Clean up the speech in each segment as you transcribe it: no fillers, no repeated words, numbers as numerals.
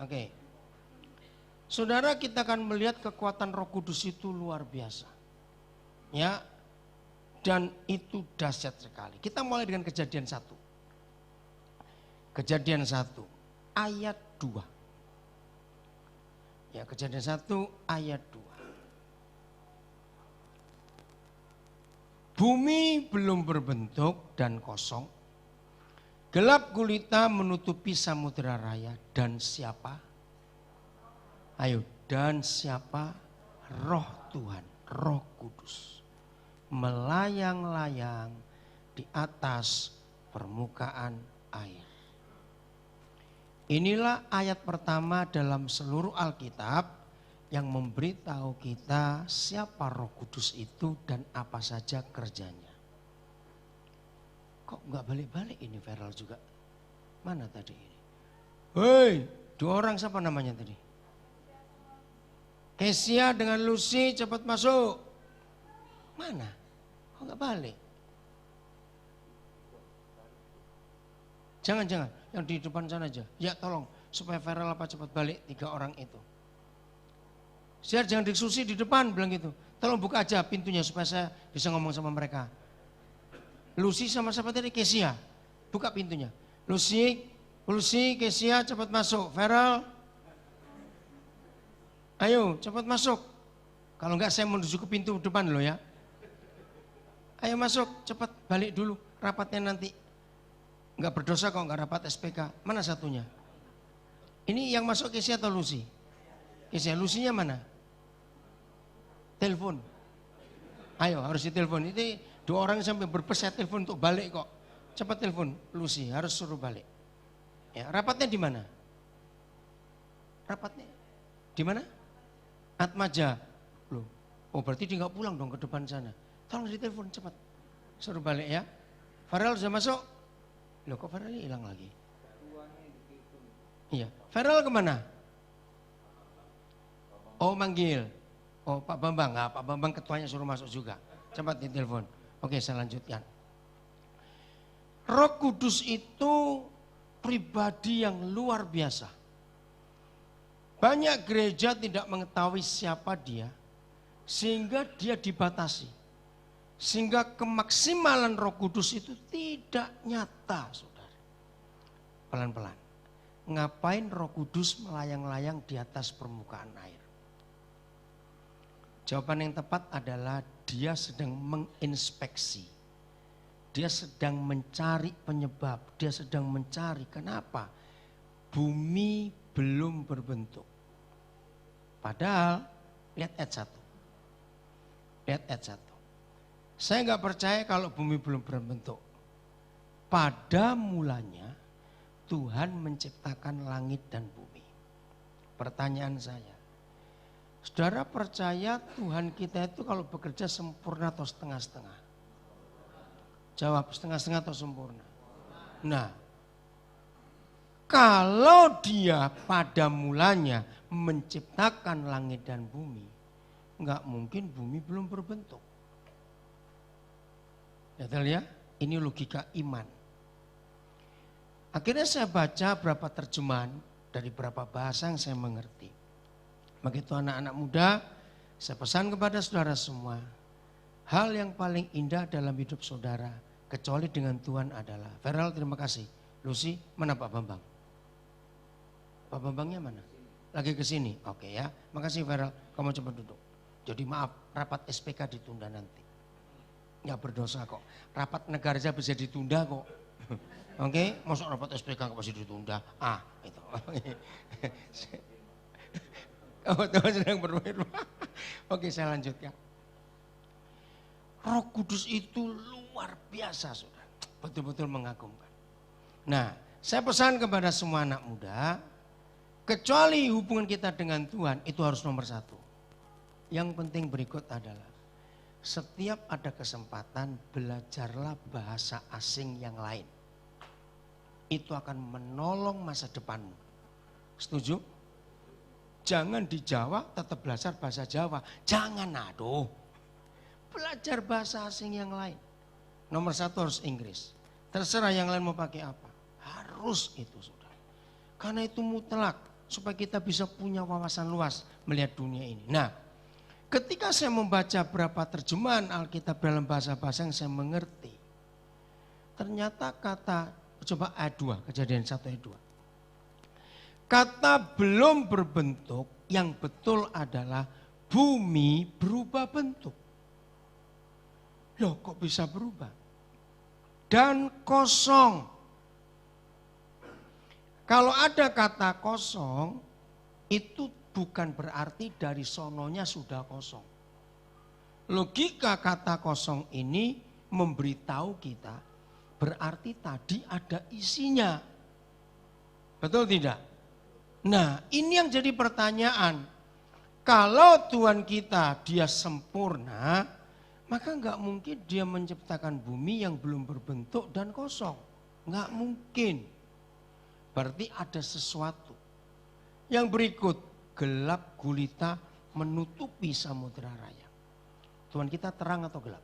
Oke. Saudara, kita akan melihat kekuatan Roh Kudus itu luar biasa. Ya. Dan itu dahsyat sekali. Kita mulai dengan Kejadian 1. Kejadian 1 ayat 2. Ya, Kejadian 1 ayat 2. Bumi belum berbentuk dan kosong. Gelap gulita menutupi samudera raya. Dan siapa? Ayo, dan siapa? Roh Tuhan, Roh Kudus. Melayang-layang di atas permukaan air. Inilah ayat pertama dalam seluruh Alkitab yang memberitahu kita siapa Roh Kudus itu dan apa saja kerjanya. Kok nggak balik-balik ini viral juga? Mana tadi ini? Hei, 2 orang siapa namanya tadi? Kesia dengan Lucy cepat masuk. Mana? Kok nggak balik? Jangan, yang di depan sana aja. Ya tolong, supaya viral apa cepat balik 3 orang itu. Share jangan diskusi di depan, bilang gitu. Tolong buka aja pintunya supaya saya bisa ngomong sama mereka. Lucy sama siapa tadi? Kesia. Buka pintunya. Lucy, Kesia cepat masuk. Feral. Ayo cepat masuk. Kalau enggak saya menuju ke pintu depan loh ya. Ayo masuk, cepat balik dulu. Rapatnya nanti. Enggak berdosa kok enggak rapat SPK. Mana satunya? Ini yang masuk Kesia atau Lucy? Kesia, Lucy-nya mana? Telepon. Ayo harus ditelepon. Ini 2 orang sampai berpesan telepon untuk balik kok. Cepat telepon Lucy, harus suruh balik. Ya, rapatnya di mana? Rapatnya di mana? Atmaja. Loh. Oh berarti dia nggak pulang dong ke depan sana. Tolong ditelepon cepat. Suruh balik ya. Farel sudah masuk? Loh kok Farel hilang lagi? Iya. Farel kemana? Oh manggil. Oh Pak Bambang, Pak Bambang ketuanya suruh masuk juga. Cepat ditelepon. Oke saya lanjutkan. Roh Kudus itu pribadi yang luar biasa. Banyak gereja tidak mengetahui siapa dia. Sehingga dia dibatasi. Sehingga kemaksimalan Roh Kudus itu tidak nyata, saudara. Pelan-pelan. Ngapain Roh Kudus melayang-layang di atas permukaan air? Jawaban yang tepat adalah dia sedang menginspeksi. Dia sedang mencari penyebab. Dia sedang mencari kenapa bumi belum berbentuk. Padahal lihat ayat 1. Lihat ayat 1. Saya nggak percaya kalau bumi belum berbentuk. Pada mulanya Tuhan menciptakan langit dan bumi. Pertanyaan saya. Saudara percaya Tuhan kita itu kalau bekerja sempurna atau setengah-setengah? Jawab setengah-setengah atau sempurna? Nah, kalau dia pada mulanya menciptakan langit dan bumi, enggak mungkin bumi belum berbentuk. Ya, ini logika iman. Akhirnya saya baca berapa terjemahan dari berapa bahasa yang saya mengerti. Begitu anak-anak muda, saya pesan kepada saudara semua, hal yang paling indah dalam hidup saudara, kecuali dengan Tuhan adalah, Feral terima kasih, Lucy mana Pak Bambang? Pak Bambangnya mana? Lagi ke sini, oke ya, makasih Feral, kamu cepat duduk. Jadi maaf, rapat SPK ditunda nanti. Nggak berdosa kok, rapat negara saja bisa ditunda kok. Oke, masuk rapat SPK nggak bisa ditunda, itu. Oh Tuhan sedang berfirman. Oke saya lanjutkan. Roh Kudus itu luar biasa saudara. Betul-betul mengagumkan. Nah saya pesan kepada semua anak muda. Kecuali hubungan kita dengan Tuhan itu harus nomor 1. Yang penting berikut adalah. Setiap ada kesempatan belajarlah bahasa asing yang lain. Itu akan menolong masa depanmu. Setuju? Jangan di Jawa tetap belajar bahasa Jawa. Jangan aduh. Belajar bahasa asing yang lain. Nomor 1 harus Inggris. Terserah yang lain mau pakai apa. Harus itu saudara. Karena itu mutlak. supaya kita bisa punya wawasan luas melihat dunia ini. Nah, ketika saya membaca berapa terjemahan Alkitab dalam bahasa-bahasa yang saya mengerti, ternyata kata, coba ayat 2, Kejadian 1 ayat 2. Kata belum berbentuk yang betul adalah bumi berubah bentuk. Loh, kok bisa berubah? Dan kosong. Kalau ada kata kosong, itu bukan berarti dari sononya sudah kosong. Logika kata kosong ini memberitahu kita berarti tadi ada isinya. Betul tidak? Nah, ini yang jadi pertanyaan. Kalau Tuhan kita dia sempurna, maka enggak mungkin dia menciptakan bumi yang belum berbentuk dan kosong. Enggak mungkin. Berarti ada sesuatu. Yang berikut, gelap gulita menutupi samudera raya. Tuhan kita terang atau gelap?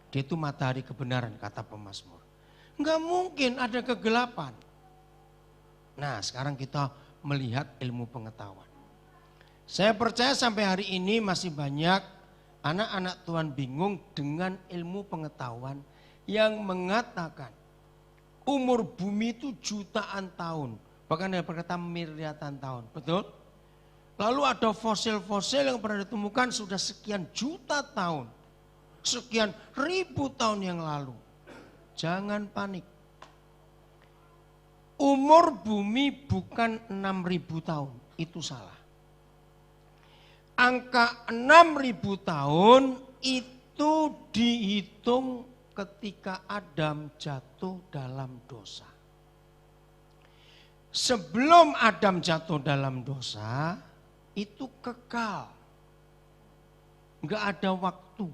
Dia itu matahari kebenaran, kata pemazmur. Enggak mungkin ada kegelapan. Nah, sekarang kita melihat ilmu pengetahuan. Saya percaya sampai hari ini masih banyak anak-anak Tuhan bingung dengan ilmu pengetahuan yang mengatakan umur bumi itu jutaan tahun, bahkan ada berkata miliaran tahun, betul? Lalu ada fosil-fosil yang pernah ditemukan sudah sekian juta tahun, sekian ribu tahun yang lalu. Jangan panik. Umur bumi bukan 6.000 tahun, itu salah. Angka 6.000 tahun itu dihitung ketika Adam jatuh dalam dosa. Sebelum Adam jatuh dalam dosa, itu kekal. Enggak ada waktu,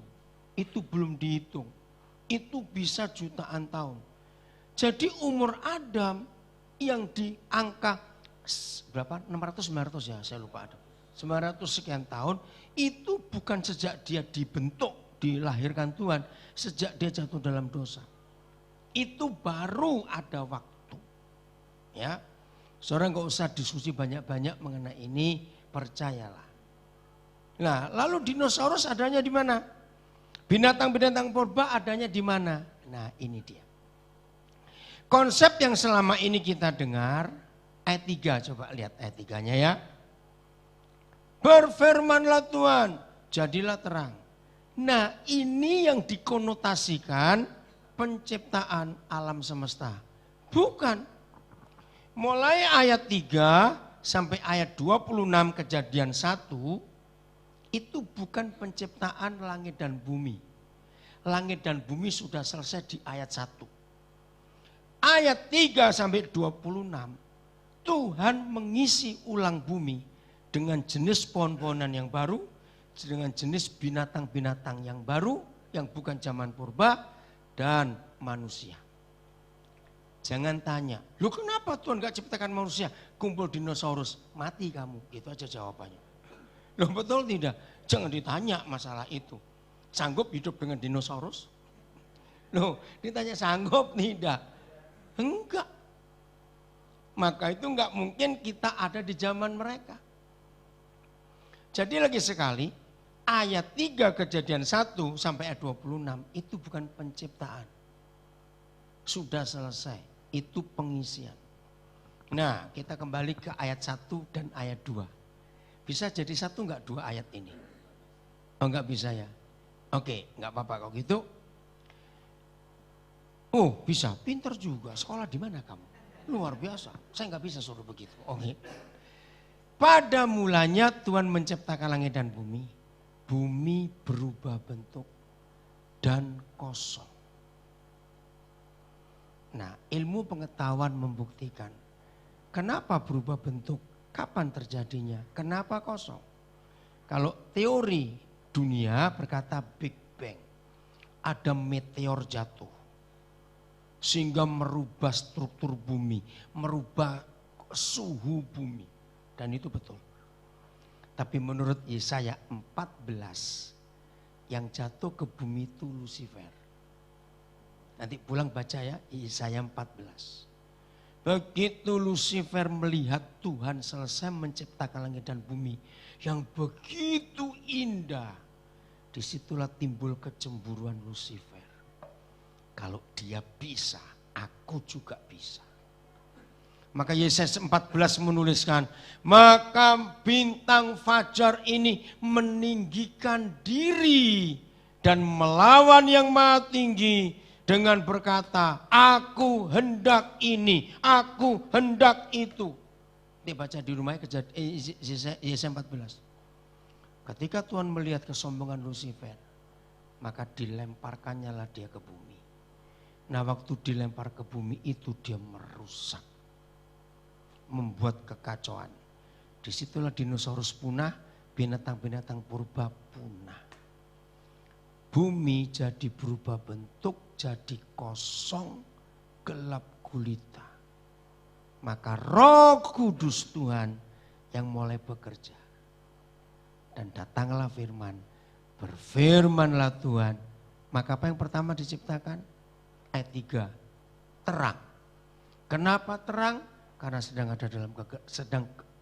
itu belum dihitung. Itu bisa jutaan tahun. Jadi umur Adam yang di angka berapa? 600-900 ya, saya lupa Adam. 900 sekian tahun, itu bukan sejak dia dibentuk, dilahirkan Tuhan, sejak dia jatuh dalam dosa. Itu baru ada waktu. Ya, saudara nggak usah diskusi banyak-banyak mengenai ini, percayalah. Nah, lalu dinosaurus adanya di mana? Binatang-binatang purba adanya di mana? Nah, ini dia. Konsep yang selama ini kita dengar, ayat 3, coba lihat ayat 3-nya ya. Berfirmanlah Tuhan, jadilah terang. Nah, ini yang dikonotasikan penciptaan alam semesta. Bukan. Mulai ayat 3 sampai ayat 26 Kejadian 1, itu bukan penciptaan langit dan bumi. Langit dan bumi sudah selesai di ayat 1. Ayat 3 sampai 26, Tuhan mengisi ulang bumi dengan jenis pohon-pohonan yang baru, dengan jenis binatang-binatang yang baru, yang bukan zaman purba, dan manusia. Jangan tanya, lu kenapa Tuhan gak ciptakan manusia? Kumpul dinosaurus, mati kamu. Itu aja jawabannya. Loh betul tidak? Jangan ditanya masalah itu. Sanggup hidup dengan dinosaurus? Loh ditanya sanggup tidak? Enggak. Maka itu enggak mungkin kita ada di zaman mereka. Jadi lagi sekali, ayat 3 Kejadian 1 sampai ayat 26 itu bukan penciptaan. Sudah selesai, itu pengisian. Nah, kita kembali ke ayat 1 dan ayat 2. Bisa jadi 1 enggak 2 ayat ini? Oh enggak bisa ya? Oke, enggak apa-apa kalau gitu. Oh bisa, pinter juga. Sekolah di mana kamu? Luar biasa, saya enggak bisa suruh begitu. Oke. Pada mulanya Tuhan menciptakan langit dan bumi. Bumi berubah bentuk dan kosong. Nah, ilmu pengetahuan membuktikan kenapa berubah bentuk, kapan terjadinya, kenapa kosong. Kalau teori dunia berkata Big Bang, ada meteor jatuh sehingga merubah struktur bumi, merubah suhu bumi. Dan itu betul. Tapi menurut Yesaya 14, yang jatuh ke bumi itu Lucifer. Nanti pulang baca ya, Yesaya 14. Begitu Lucifer melihat Tuhan selesai menciptakan langit dan bumi yang begitu indah, disitulah timbul kecemburuan Lucifer. Kalau dia bisa, aku juga bisa. Maka Yesaya 14 menuliskan, maka bintang fajar ini meninggikan diri dan melawan yang maha tinggi dengan berkata, aku hendak ini, aku hendak itu. Dia baca di rumahnya Yesaya 14. Ketika Tuhan melihat kesombongan Lucifer, maka dilemparkannya lah dia ke bumi. Nah waktu dilempar ke bumi itu dia merusak, membuat kekacauan. Disitulah dinosaurus punah, binatang-binatang purba punah. Bumi jadi berubah bentuk, jadi kosong, gelap gulita. Maka Roh Kudus Tuhan yang mulai bekerja. Dan datanglah firman, berfirmanlah Tuhan. Maka apa yang pertama diciptakan? Ayat 3, terang. Kenapa terang? Karena sedang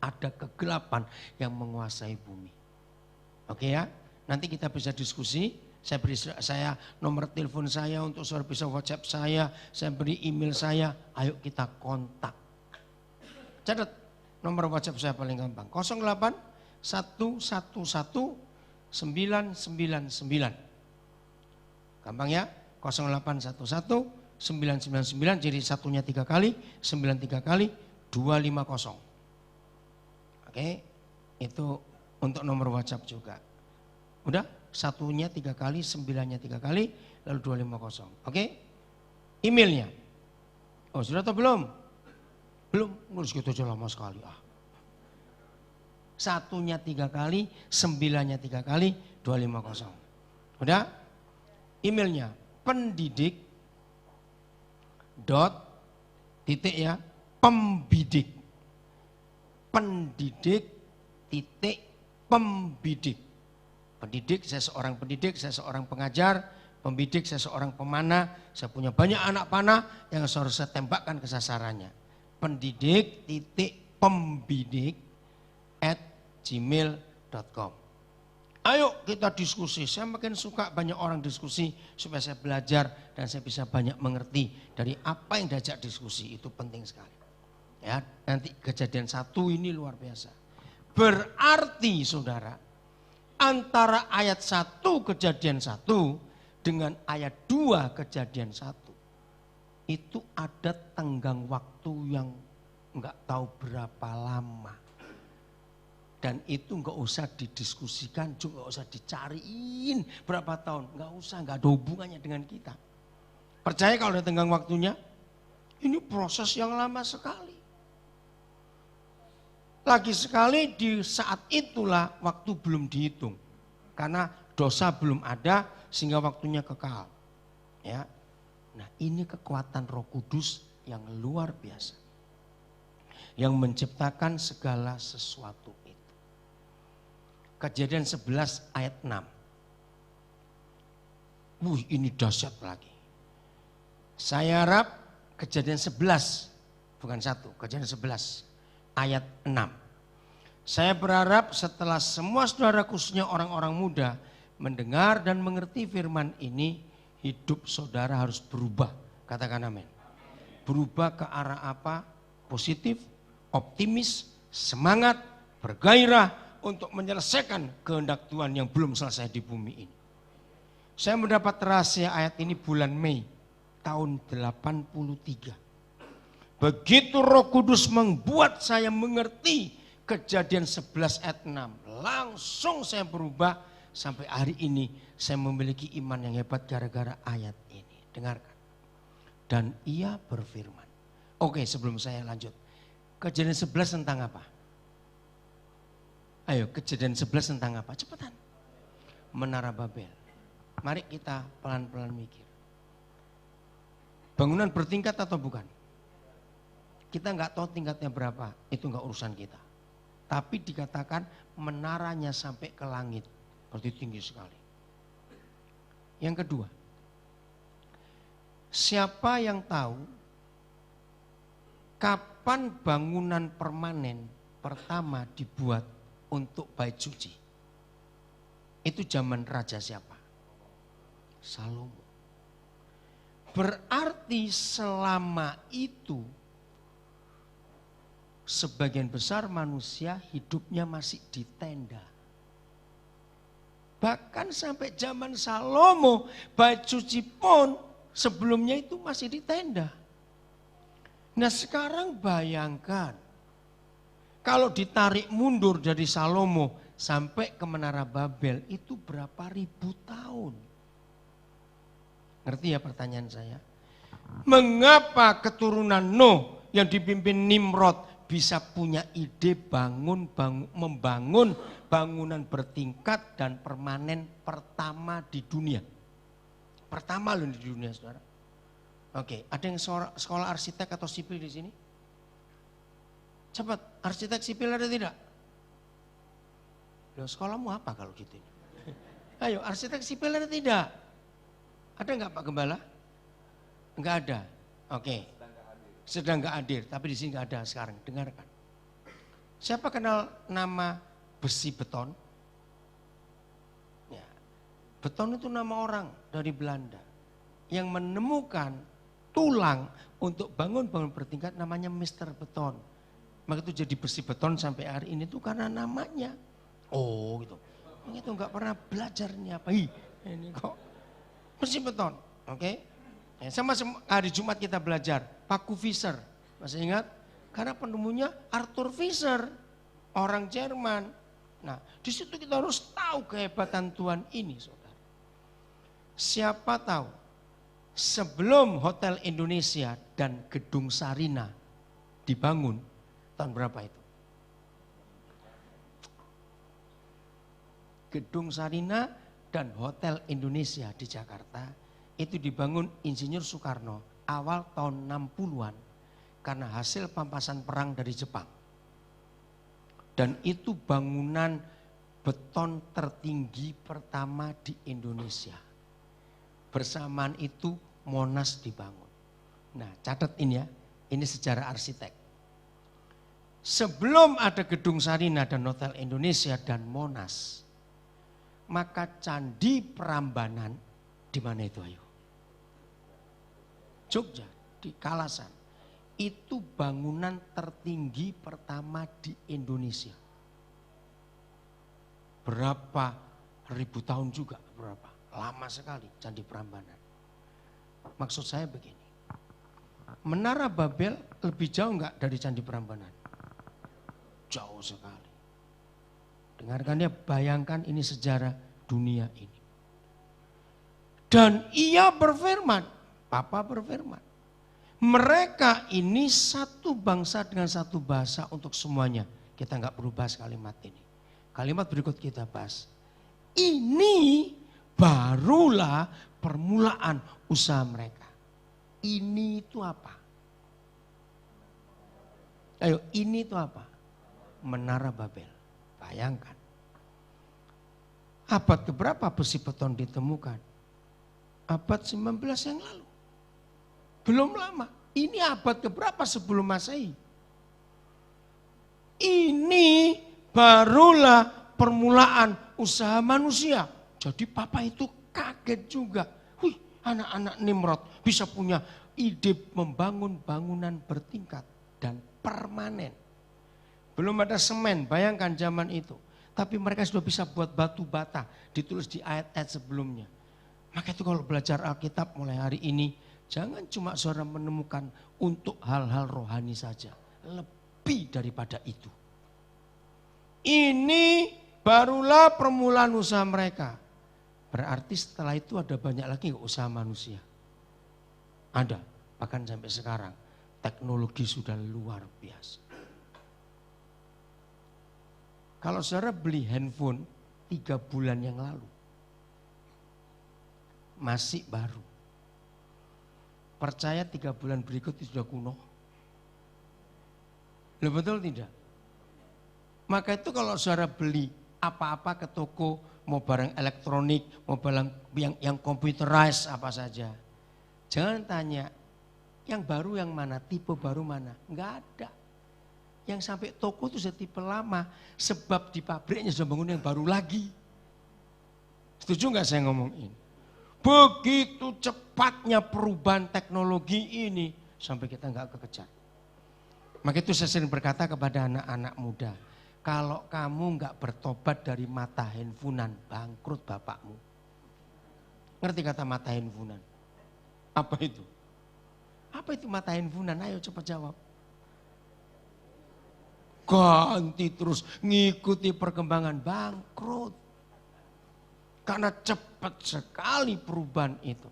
ada kegelapan yang menguasai bumi. Oke ya, nanti kita bisa diskusi. Saya nomor telepon saya untuk saudara bisa WhatsApp saya beri email saya. Ayo kita kontak. Catat nomor WhatsApp saya paling gampang. 08 111 999. Gampang ya? 0811 999, jadi satunya 3 kali, 93 kali, 250. Oke, itu untuk nomor WhatsApp juga. Udah, satunya 3 kali, 9-nya 3 kali, lalu 250. Oke, emailnya. Oh sudah atau belum? Belum, ngurus gitu aja lama sekali. Satunya 3 kali, 9-nya 3 kali, 250. Udah? Emailnya pendidik titik ya, pembidik. Pendidik titik pembidik. Pendidik, saya seorang pendidik, saya seorang pengajar. Pembidik, saya seorang pemanah. Saya punya banyak anak panah yang harus saya tembakkan ke sasarannya. Pendidik titik pembidik @gmail.com. Ayo kita diskusi, saya makin suka banyak orang diskusi supaya saya belajar dan saya bisa banyak mengerti dari apa yang diajak diskusi, itu penting sekali. Ya, nanti kejadian 1 ini luar biasa. Berarti saudara, antara ayat 1 kejadian 1 dengan ayat 2 kejadian 1 itu ada tenggang waktu yang enggak tahu berapa lama. Dan itu enggak usah didiskusikan, juga enggak usah dicariin berapa tahun. Enggak usah, enggak ada hubungannya dengan kita. Percaya kalau ada tenggang waktunya? Ini proses yang lama sekali. Lagi sekali di saat itulah waktu belum dihitung. Karena dosa belum ada sehingga waktunya kekal. Ya. Nah ini kekuatan Roh Kudus yang luar biasa. Yang menciptakan segala sesuatu itu. Kejadian 11 ayat 6. Ini dahsyat lagi. Saya harap kejadian 11, bukan 1, kejadian 11 ayat 6. Saya berharap setelah semua saudara khususnya orang-orang muda mendengar dan mengerti firman ini, hidup saudara harus berubah. Katakan amin. Berubah ke arah apa? Positif, optimis, semangat, bergairah, untuk menyelesaikan kehendak Tuhan yang belum selesai di bumi ini. Saya mendapat rahasia ayat ini bulan Mei tahun 83. Begitu Roh Kudus membuat saya mengerti kejadian 11 ayat 6. Langsung saya berubah sampai hari ini saya memiliki iman yang hebat gara-gara ayat ini. Dengarkan. Dan ia berfirman. Oke, sebelum saya lanjut. Kejadian 11 tentang apa? Ayo, kejadian 11 tentang apa? Cepetan. Menara Babel. Mari kita pelan-pelan mikir. Bangunan bertingkat atau bukan? Kita nggak tahu tingkatnya berapa, itu nggak urusan kita. Tapi dikatakan menaranya sampai ke langit, berarti tinggi sekali. Yang kedua, siapa yang tahu Kapan bangunan permanen pertama dibuat untuk bait suci? Itu zaman raja siapa? Salomo. Berarti selama itu sebagian besar manusia hidupnya masih di tenda. Bahkan sampai zaman Salomo, bait suci pun sebelumnya itu masih di tenda. Nah sekarang bayangkan, kalau ditarik mundur dari Salomo sampai ke Menara Babel itu berapa ribu tahun? Ngerti ya pertanyaan saya? Mengapa keturunan Nuh yang dipimpin Nimrod bisa punya ide membangun bangunan bertingkat dan permanen pertama di dunia? Pertama loh di dunia, saudara. Oke, ada yang sekolah arsitek atau sipil di sini? Cepat, arsitek sipil ada tidak? Loh, sekolahmu apa kalau gitu? Ayo, arsitek sipil ada tidak? Ada enggak Pak Gembala? Enggak ada. Oke. Sedang enggak hadir, tapi di sini enggak ada sekarang. Dengarkan. Siapa kenal nama besi beton? Ya. Beton itu nama orang dari Belanda yang menemukan tulang untuk bangun-bangun bertingkat namanya Mr. Beton. Maka itu jadi besi beton sampai hari ini itu karena namanya. Oh gitu. Itu enggak pernah belajar ini apa. Ini kok besi beton. Oke. Ya, sama hari Jumat kita belajar paku Fischer. Masih ingat? Karena penemunya Arthur Fischer, orang Jerman. Nah, di situ kita harus tahu kehebatan Tuhan ini, saudara. Siapa tahu sebelum Hotel Indonesia dan Gedung Sarina dibangun, tahun berapa itu? Gedung Sarina dan Hotel Indonesia di Jakarta itu dibangun Insinyur Soekarno awal tahun 60-an karena hasil pampasan perang dari Jepang. Dan itu bangunan beton tertinggi pertama di Indonesia. Bersamaan itu Monas dibangun. Nah, catat ini ya, ini sejarah arsitek. Sebelum ada Gedung Sarina dan Hotel Indonesia dan Monas, maka Candi Prambanan di mana itu ayo? Jogja, di Kalasan. Itu bangunan tertinggi pertama di Indonesia. Berapa ribu tahun juga, berapa? Lama sekali Candi Prambanan. Maksud saya begini, Menara Babel lebih jauh enggak dari Candi Prambanan? Jauh sekali. Dengarkan ya, bayangkan ini sejarah dunia ini. Dan ia berfirman, Papa berfirman, mereka ini satu bangsa dengan satu bahasa untuk semuanya. Kita enggak perlu bahas kalimat ini. Kalimat berikut kita bahas. Ini barulah permulaan usaha mereka. Ini itu apa? Ayo, ini itu apa? Menara Babel. Bayangkan. Abad keberapa besi beton ditemukan? Abad 19 yang lalu. Belum lama. Ini abad keberapa sebelum Masehi? Ini barulah permulaan usaha manusia. Jadi Papa itu kaget juga. Wih, anak-anak Nimrod bisa punya ide membangun bangunan bertingkat dan permanen. Belum ada semen, bayangkan zaman itu. Tapi mereka sudah bisa buat batu bata, ditulis di ayat-ayat sebelumnya. Maka itu kalau belajar Alkitab mulai hari ini, jangan cuma saudara menemukan untuk hal-hal rohani saja. Lebih daripada itu. Ini barulah permulaan usaha mereka. Berarti setelah itu ada banyak lagi usaha manusia. Ada, bahkan sampai sekarang. Teknologi sudah luar biasa. Kalau saudara beli handphone 3 bulan yang lalu, masih baru. Percaya 3 bulan berikut itu sudah kuno? Loh, betul tidak? Maka itu kalau saudara beli apa-apa ke toko, mau barang elektronik, mau barang yang computerized apa saja. Jangan tanya, Yang baru yang mana? Tipe baru mana? Enggak ada. Yang sampai toko itu sudah tipe lama. Sebab di pabriknya sudah bangun yang baru lagi. Setuju nggak saya ngomong ini? Begitu cepatnya perubahan teknologi ini. Sampai kita nggak kekejar. Maka itu saya sering berkata kepada anak-anak muda. Kalau kamu nggak bertobat dari mata handphonean, bangkrut bapakmu. Ngerti kata mata handphonean? Apa itu? Apa itu mata handphonean? Ayo cepat jawab. Ganti terus, ngikuti perkembangan, bangkrut. Karena cepat sekali perubahan itu.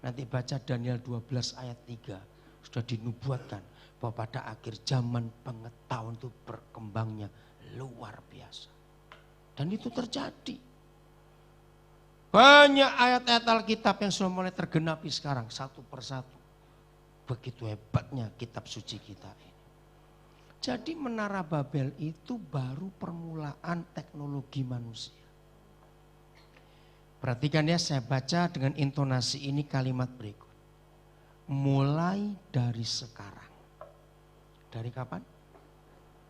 Nanti baca Daniel 12 ayat 3. Sudah dinubuatkan bahwa pada akhir zaman pengetahuan itu berkembangnya luar biasa. Dan itu terjadi. Banyak ayat-ayat Alkitab yang sudah mulai tergenapi sekarang satu persatu. Begitu hebatnya kitab suci kita ini. Jadi Menara Babel itu baru permulaan teknologi manusia. Perhatikan ya, saya baca dengan intonasi ini kalimat berikut. Mulai dari sekarang. Dari kapan?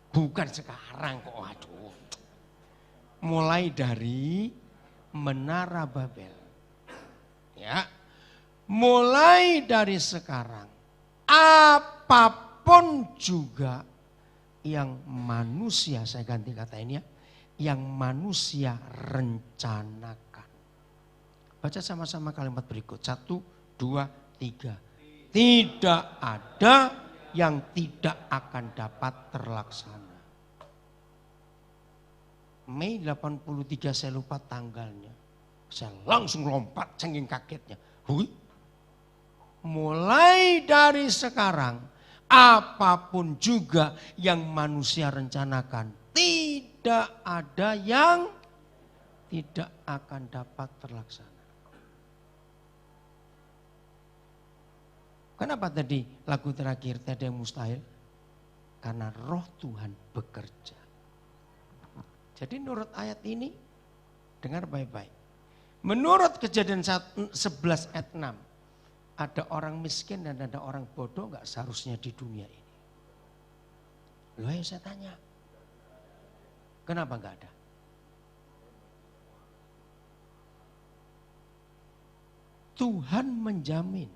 Bukan sekarang kok, aduh. Mulai dari Menara Babel. Ya. Mulai dari sekarang. Apapun juga yang manusia, saya ganti kata ini ya, yang manusia rencanakan. Baca sama-sama kalimat berikut. 1, 2, 3. Tidak ada yang tidak akan dapat terlaksana. Mei 83 saya lupa tanggalnya. Saya langsung lompat saking kagetnya. Hui. Mulai dari sekarang, apapun juga yang manusia rencanakan, tidak ada yang tidak akan dapat terlaksana. Kenapa tadi lagu terakhir tiada yang mustahil? Karena roh Tuhan bekerja. Jadi menurut ayat ini, dengar baik-baik. Menurut Kejadian 11 ayat 6. Ada orang miskin dan ada orang bodoh gak seharusnya di dunia ini. Loh ya saya tanya. Kenapa gak ada? Tuhan menjamin.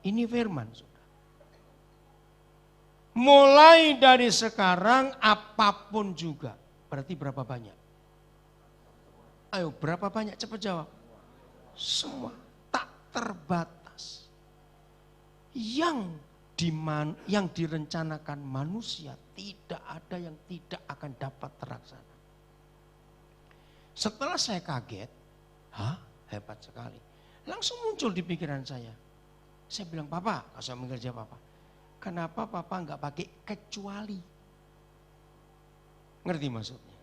Ini firman sudah. Mulai dari sekarang apapun juga. Berarti berapa banyak? Ayo berapa banyak? Cepat jawab. Semua. Tak terbatas. Yang direncanakan manusia tidak ada yang tidak akan dapat terlaksana. Setelah saya kaget, hebat sekali. Langsung muncul di pikiran saya. Saya bilang, Papa, kalau saya mengerja Papa, kenapa Papa enggak pakai kecuali? Ngerti maksudnya?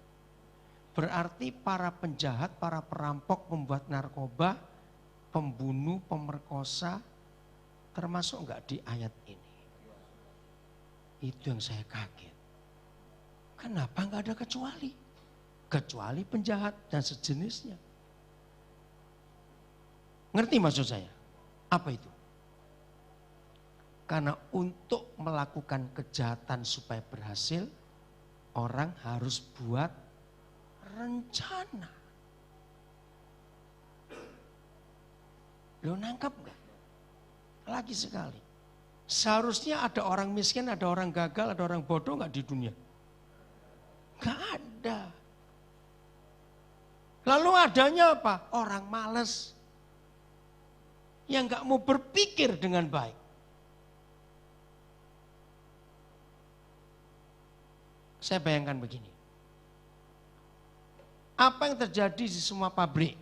Berarti para penjahat, para perampok, pembuat narkoba, pembunuh, pemerkosa, termasuk enggak di ayat ini? Itu yang saya kaget. Kenapa enggak ada kecuali? Kecuali penjahat dan sejenisnya. Ngerti maksud saya? Apa itu? Karena untuk melakukan kejahatan supaya berhasil, orang harus buat rencana. Lo nangkap enggak? Lagi sekali. Seharusnya ada orang miskin, ada orang gagal, ada orang bodoh enggak di dunia? Enggak ada. Lalu adanya apa? Orang malas. Yang enggak mau berpikir dengan baik. Saya bayangkan begini. Apa yang terjadi di semua pabrik?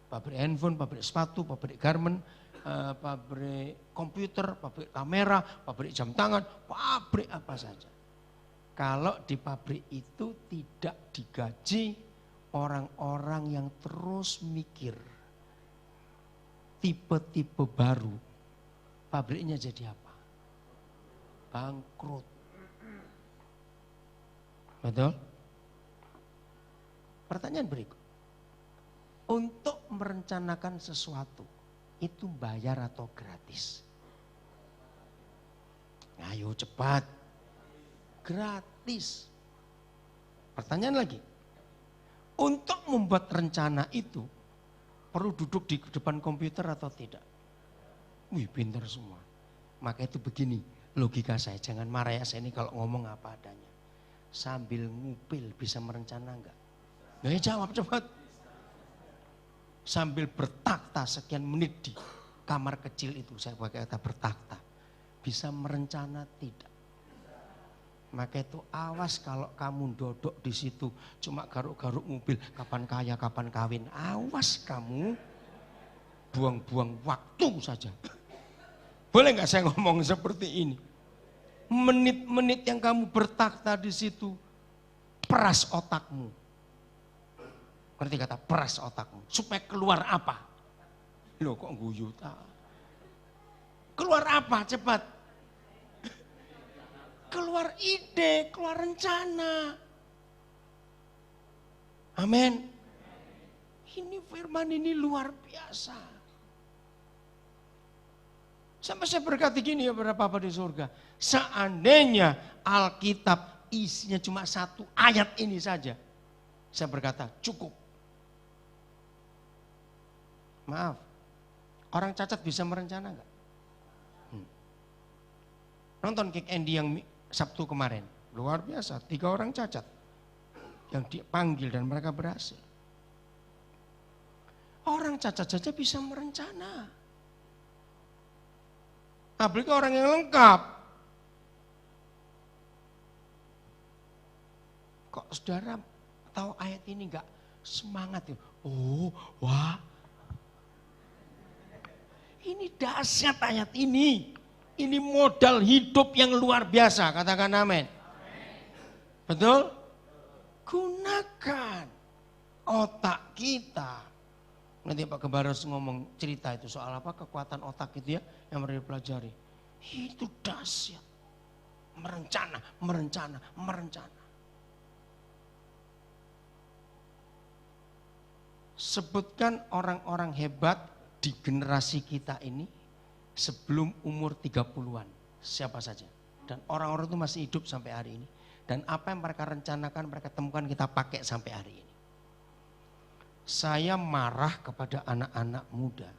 Pabrik handphone, pabrik sepatu, pabrik garment, pabrik komputer, pabrik kamera, pabrik jam tangan, pabrik apa saja. Kalau di pabrik itu tidak digaji orang-orang yang terus mikir tipe-tipe baru, pabriknya jadi apa? Bangkrut. Betul? Pertanyaan berikut. Untuk merencanakan sesuatu, itu bayar atau gratis? Ayo cepat. Gratis. Pertanyaan lagi. Untuk membuat rencana itu, perlu duduk di depan komputer atau tidak? Wih, pintar semua. Maka itu begini, logika saya. Jangan marah ya, saya ini kalau ngomong apa adanya. Sambil ngupil bisa merencana enggak? Ya jawab cepat. Sambil bertakta sekian menit di kamar kecil itu, saya pakai kata bertakta. Bisa merencana tidak? Maka itu awas kalau kamu dodok di situ cuma garuk-garuk mobil, kapan kaya, kapan kawin. Awas kamu buang-buang waktu saja. Boleh nggak saya ngomong seperti ini? Menit-menit yang kamu bertakhta di situ, peras otakmu. Ngerti kata peras otakmu? Supaya keluar apa? Loh kok guyu? Keluar apa? Cepat. Keluar ide, keluar rencana. Amin. Ini firman ini luar biasa. Sampai saya berkata gini ya para Bapak di surga. Seandainya Alkitab isinya cuma satu ayat ini saja. Saya berkata cukup. Maaf, orang cacat bisa merencana enggak? Nonton Kick Andy yang Sabtu kemarin, luar biasa, 3 orang cacat yang dipanggil dan mereka berhasil. Orang cacat saja bisa merencana. Apalagi orang yang lengkap. Kok saudara tahu ayat ini enggak semangat ya? Oh, wah. Ini dahsyat ayat ini. Ini modal hidup yang luar biasa, katakan amin. Betul? Gunakan otak kita. Nanti Pak Gembara harus ngomong cerita itu soal apa kekuatan otak itu ya yang mereka pelajari. Itu dahsyat. Merencana. Sebutkan orang-orang hebat di generasi kita ini sebelum umur 30-an, siapa saja. Dan orang-orang itu masih hidup sampai hari ini. Dan apa yang mereka rencanakan, mereka temukan, kita pakai sampai hari ini. Saya marah kepada anak-anak muda.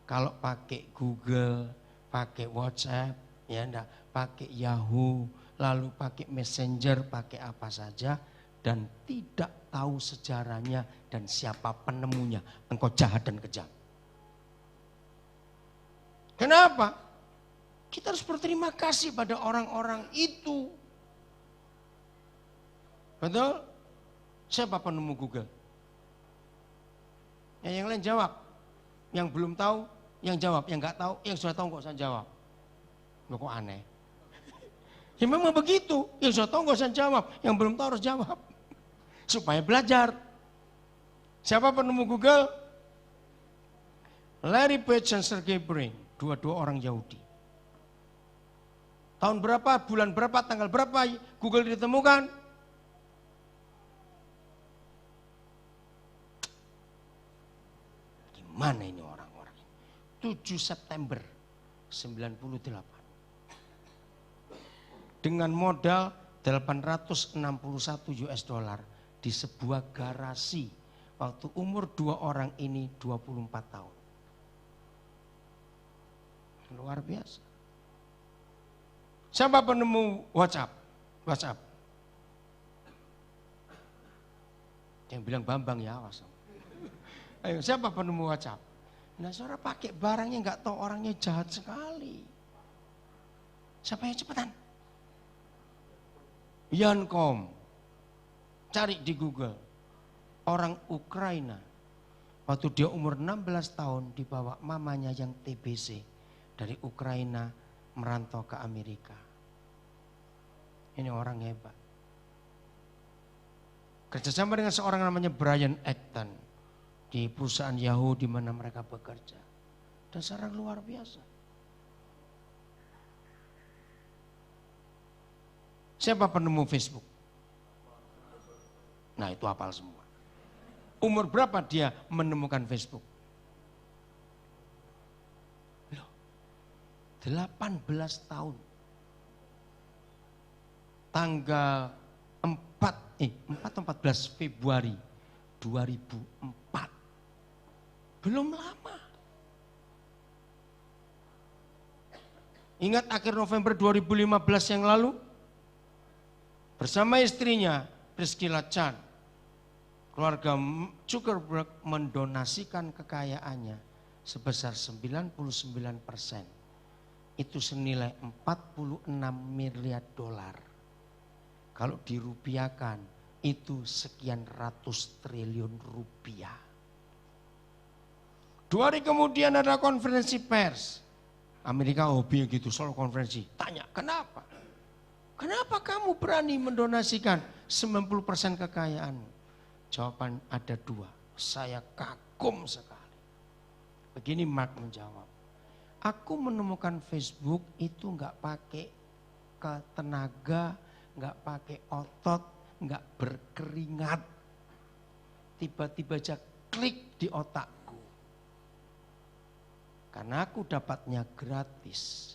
Kalau pakai Google, pakai WhatsApp, ya enggak, pakai Yahoo, lalu pakai Messenger, pakai apa saja, dan tidak tahu sejarahnya dan siapa penemunya. Engkau jahat dan kejam. Kenapa? Kita harus berterima kasih pada orang-orang itu. Betul? Siapa penemu Google? Ya, yang lain jawab. Yang belum tahu, yang jawab. Yang enggak tahu, yang sudah tahu enggak usah jawab. Loh kok aneh? Ya memang begitu. Yang sudah tahu enggak usah jawab. Yang belum tahu harus jawab. Supaya belajar. Siapa penemu Google? Larry Page dan Sergey Brin. Dua-dua orang Yahudi. Tahun berapa, bulan berapa, tanggal berapa Google ditemukan? Gimana ini orang-orang? 7 September 98. Dengan modal 861 US dollar di sebuah garasi. Waktu umur 2 orang ini 24 tahun. Luar biasa. Siapa penemu WhatsApp? Yang bilang Bambang ya, awas. Ayo, siapa penemu WhatsApp? Nah, saudara pakai barangnya nggak tahu orangnya jahat sekali. Siapa yang cepetan? Yankom. Cari di Google. Orang Ukraina. Waktu dia umur 16 tahun dibawa mamanya yang TBC. Dari Ukraina merantau ke Amerika. Ini orang hebat. Kerjasama dengan seorang namanya Brian Acton di perusahaan Yahoo di mana mereka bekerja. Dan seorang luar biasa. Siapa penemu Facebook? Nah itu hafal semua. Umur berapa dia menemukan Facebook? 18 tahun. tanggal 4 atau 14 Februari 2004. Belum lama. Ingat akhir November 2015 yang lalu? Bersama istrinya, Priscilla Chan, keluarga Zuckerberg mendonasikan kekayaannya sebesar 99%. Itu senilai 46 miliar dolar. Kalau dirupiahkan, itu sekian ratus triliun rupiah. 2 hari kemudian ada konferensi pers. Amerika hobi gitu, selalu konferensi. Tanya, kenapa? Kenapa kamu berani mendonasikan 90% kekayaanmu? Jawaban ada 2. Saya kagum sekali. Begini Mark menjawab. Aku menemukan Facebook itu nggak pakai tenaga, nggak pakai otot, nggak berkeringat. Tiba-tiba aja klik di otakku. Karena aku dapatnya gratis.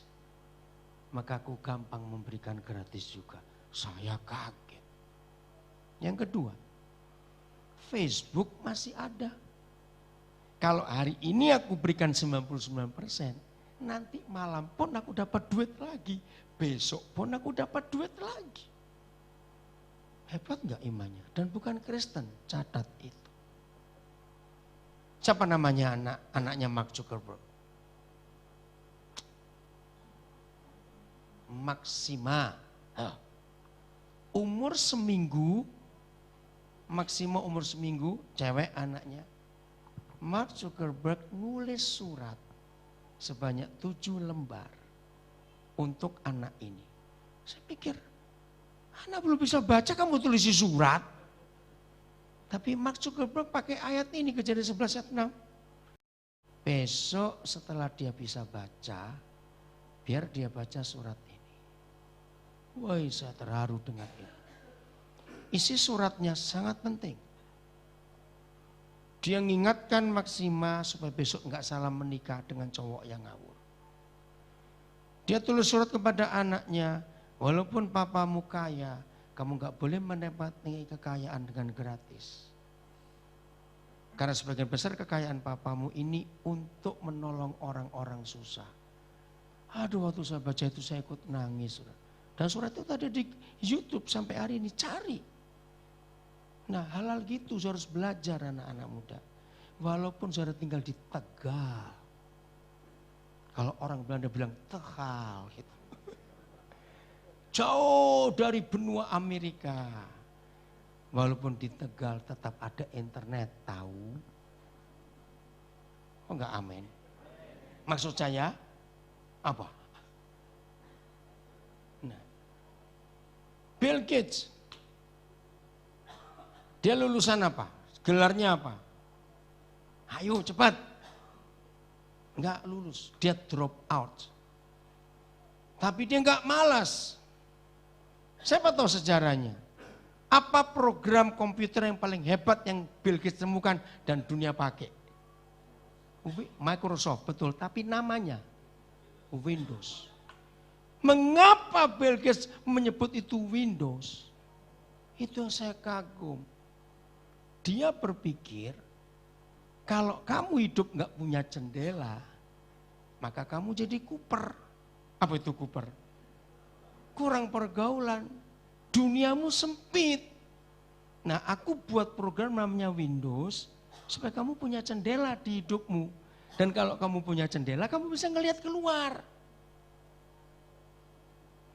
Maka aku gampang memberikan gratis juga. Saya kaget. Yang kedua, Facebook masih ada. Kalau hari ini aku berikan 99%, nanti malam pun aku dapat duit lagi. Besok pun aku dapat duit lagi. Hebat gak imannya? Dan bukan Kristen, catat itu. Siapa namanya anaknya Mark Zuckerberg? Maxima. Umur seminggu, Maxima umur seminggu, cewek anaknya. Mark Zuckerberg nulis surat sebanyak 7 lembar untuk anak ini. Saya pikir, anak belum bisa baca kamu tulis surat. Tapi Mark Zuckerberg pakai ayat ini, Kejadian 11 ayat 6. Besok setelah dia bisa baca, biar dia baca surat ini. Wah, saya terharu dengan itu. Isi suratnya sangat penting. Dia mengingatkan Maxima supaya besok enggak salah menikah dengan cowok yang ngawur. Dia tulis surat kepada anaknya, walaupun papamu kaya, kamu enggak boleh menikmati kekayaan dengan gratis. Karena sebagian besar kekayaan papamu ini untuk menolong orang-orang susah. Aduh, waktu saya baca itu saya ikut nangis. Dan surat itu ada di YouTube sampai hari ini, cari. Nah, hal-hal gitu saya harus belajar anak-anak muda. Walaupun saya tinggal di Tegal. Kalau orang Belanda bilang Tegal gitu. Jauh dari benua Amerika. Walaupun di Tegal tetap ada internet, tahu? Oh enggak amin. Maksud saya apa? Nah, Bill Gates. Dia lulusan apa? Gelarnya apa? Ayo cepat. Enggak lulus, dia drop out. Tapi dia enggak malas. Siapa tahu sejarahnya? Apa program komputer yang paling hebat yang Bill Gates temukan dan dunia pakai? Microsoft, betul. Tapi namanya Windows. Mengapa Bill Gates menyebut itu Windows? Itu yang saya kagum. Dia berpikir, kalau kamu hidup nggak punya jendela, maka kamu jadi kuper. Apa itu kuper? Kurang pergaulan, duniamu sempit. Nah, aku buat program namanya Windows, supaya kamu punya jendela di hidupmu. Dan kalau kamu punya jendela, kamu bisa ngelihat keluar.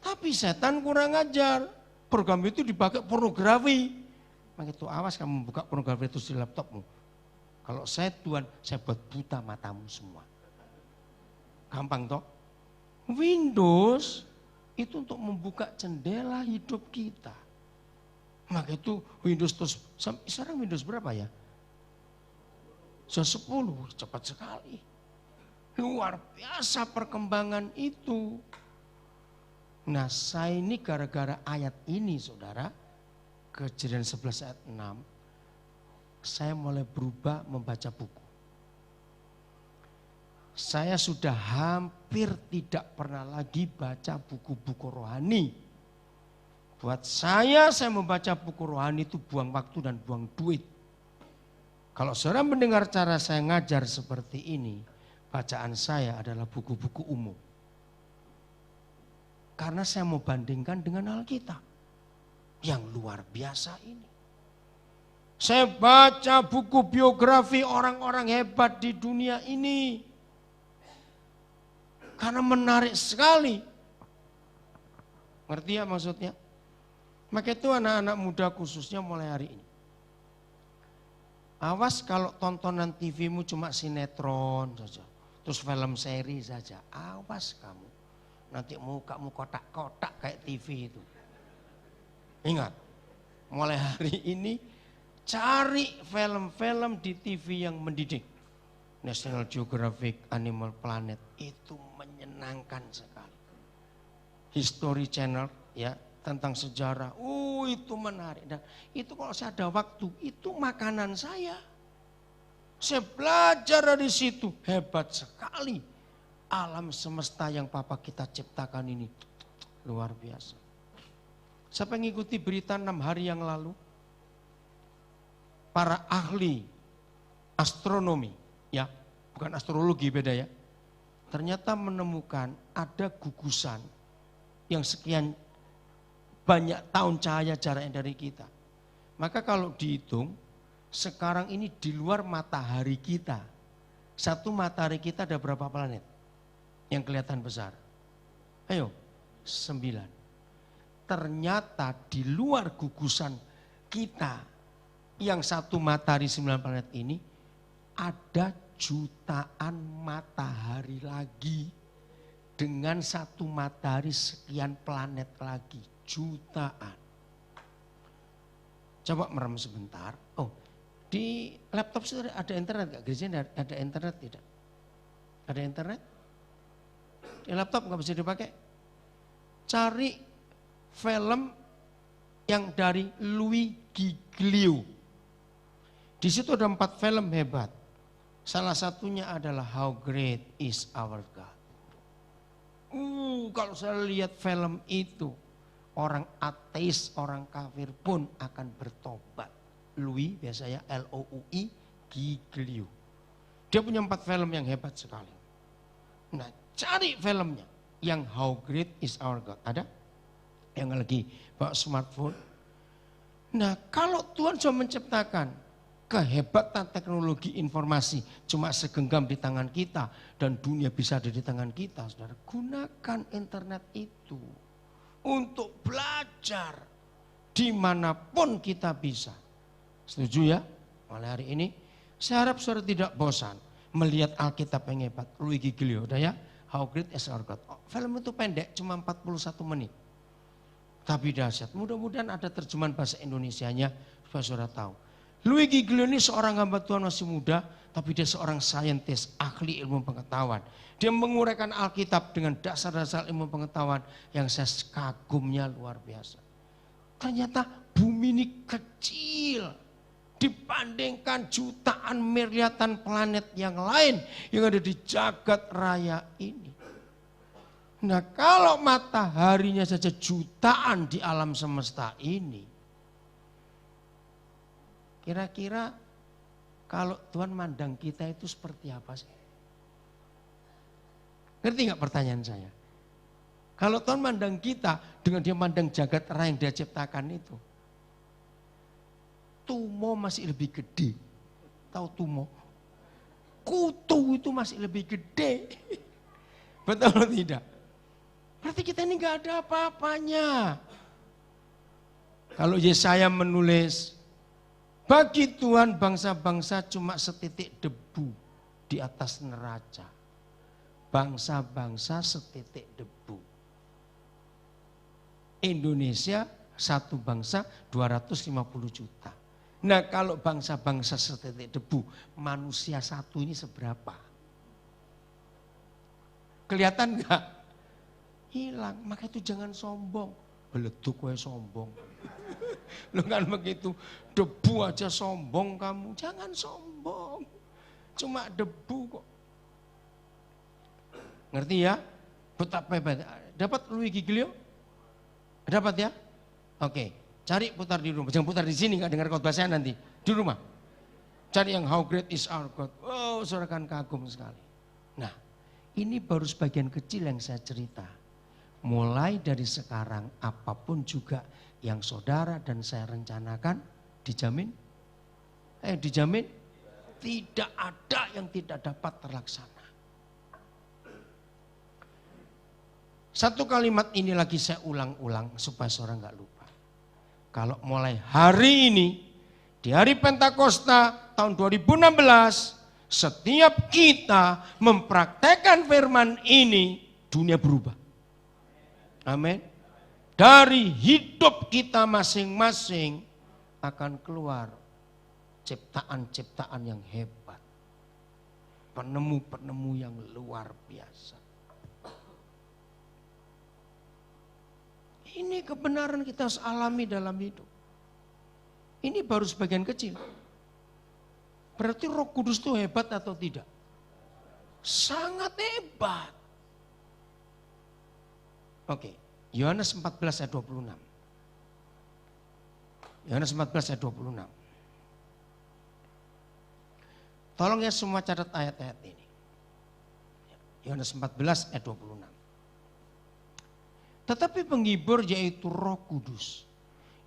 Tapi setan kurang ajar. Program itu dipakai pornografi. Maka itu awas kamu buka pornografi itu di laptopmu. Kalau saya Tuhan, saya buat buta matamu semua. Gampang toh? Windows itu untuk membuka jendela hidup kita. Maka itu Windows terus, sekarang Windows berapa ya? Sudah 10, cepat sekali. Luar biasa perkembangan itu. Nah, saya ini gara-gara ayat ini saudara, Kejadian 11 ayat 6, saya mulai berubah membaca buku. Saya sudah hampir tidak pernah lagi baca buku-buku rohani. Buat saya membaca buku rohani itu buang waktu dan buang duit. Kalau saudara mendengar cara saya ngajar seperti ini, bacaan saya adalah buku-buku umum. Karena saya mau bandingkan dengan Alkitab yang luar biasa ini. Saya baca buku biografi orang-orang hebat di dunia ini. Karena menarik sekali. Ngerti ya maksudnya? Maka itu anak-anak muda khususnya mulai hari ini. Awas kalau tontonan TV-mu cuma sinetron saja. Terus film seri saja. Awas kamu. Nanti mukamu kotak-kotak kayak TV itu. Ingat, mulai hari ini cari film-film di TV yang mendidik. National Geographic, Animal Planet, itu menyenangkan sekali. History Channel ya, tentang sejarah, itu menarik. Dan itu kalau saya ada waktu, itu makanan saya. Saya belajar dari situ, hebat sekali. Alam semesta yang Papa kita ciptakan ini, luar biasa. Saya mengikuti berita 6 hari yang lalu, para ahli astronomi, ya bukan astrologi beda ya, ternyata menemukan ada gugusan yang sekian banyak tahun cahaya jaraknya dari kita. Maka kalau dihitung, sekarang ini di luar matahari kita, satu matahari kita ada berapa planet yang kelihatan besar? Ayo, 9. Ternyata di luar gugusan kita yang satu matahari 9 planet ini ada jutaan matahari lagi dengan satu matahari sekian planet lagi, jutaan. Coba merem sebentar. Oh, di laptop sudah ada internet nggak? Gereja ada internet tidak? Ada internet? Di laptop nggak bisa dipakai? Cari film yang dari Louis Giglio. Di situ ada 4 film hebat. Salah satunya adalah How Great Is Our God. Kalau saya lihat film itu, orang ateis, orang kafir pun akan bertobat. Louis biasanya L-O-U-I Giglio. Dia punya 4 film yang hebat sekali. Nah, cari filmnya yang How Great Is Our God. Ada? Yang lagi bawa smartphone. Nah, kalau Tuhan sudah menciptakan kehebatan teknologi informasi cuma segenggam di tangan kita dan dunia bisa ada di tangan kita, saudara, gunakan internet itu untuk belajar dimanapun kita bisa. Setuju ya? Mulai hari ini saya harap saudara tidak bosan melihat Alkitab yang hebat. Louis Giglio, udah ya? How Great Is Our God. Film itu pendek, cuma 41 menit. Tapi dahsyat. Mudah-mudahan ada terjemahan bahasa Indonesianya supaya saudara tahu. Louis Giglio ini seorang hamba Tuhan masih muda, tapi dia seorang saintis, ahli ilmu pengetahuan. Dia menguraikan Alkitab dengan dasar-dasar ilmu pengetahuan yang saya kagumnya luar biasa. Ternyata bumi ini kecil dibandingkan jutaan miliaran planet yang lain yang ada di jagat raya ini. Nah, kalau mataharinya saja jutaan di alam semesta ini, kira-kira kalau Tuhan mandang kita itu seperti apa sih? Ngerti nggak pertanyaan saya? Kalau Tuhan mandang kita dengan dia mandang jagat raya yang dia ciptakan itu, Tumo masih lebih gede. Tahu Tumo? Kutu itu masih lebih gede. Betul atau tidak? Berarti kita ini gak ada apa-apanya. Kalau Yesaya menulis, bagi Tuhan bangsa-bangsa cuma setitik debu di atas neraca. Bangsa-bangsa setitik debu. Indonesia satu bangsa 250 juta. Nah, kalau bangsa-bangsa setitik debu, manusia satu ini seberapa? Kelihatan enggak? Hilang. Maka itu jangan sombong. Beleduk gue sombong. Lu kan begitu, debu aja sombong kamu. Jangan sombong. Cuma debu kok. Ngerti ya? Betapa hebat. Dapat Louis Giglio? Dapat ya? Oke, cari putar di rumah. Jangan putar di sini, nggak dengar khotbah saya nanti. Di rumah. Cari yang how great is our God. Oh, saudara kan kagum sekali. Nah, ini baru sebagian kecil yang saya cerita. Mulai dari sekarang, apapun juga yang saudara dan saya rencanakan, dijamin? Dijamin? Tidak ada yang tidak dapat terlaksana. Satu kalimat ini lagi saya ulang-ulang supaya saudara nggak lupa. Kalau mulai hari ini, di hari Pentakosta tahun 2016, setiap kita mempraktekkan firman ini, dunia berubah. Amin. Dari hidup kita masing-masing akan keluar ciptaan-ciptaan yang hebat. Penemu-penemu yang luar biasa. Ini kebenaran kita harus alami dalam hidup. Ini baru sebagian kecil. Berarti Roh Kudus itu hebat atau tidak? Sangat hebat. Oke, Yohanes 14 ayat 26. Yohanes 14 ayat 26. Tolong ya semua catat ayat-ayat ini. Yohanes 14 ayat 26. Tetapi penghibur yaitu Roh Kudus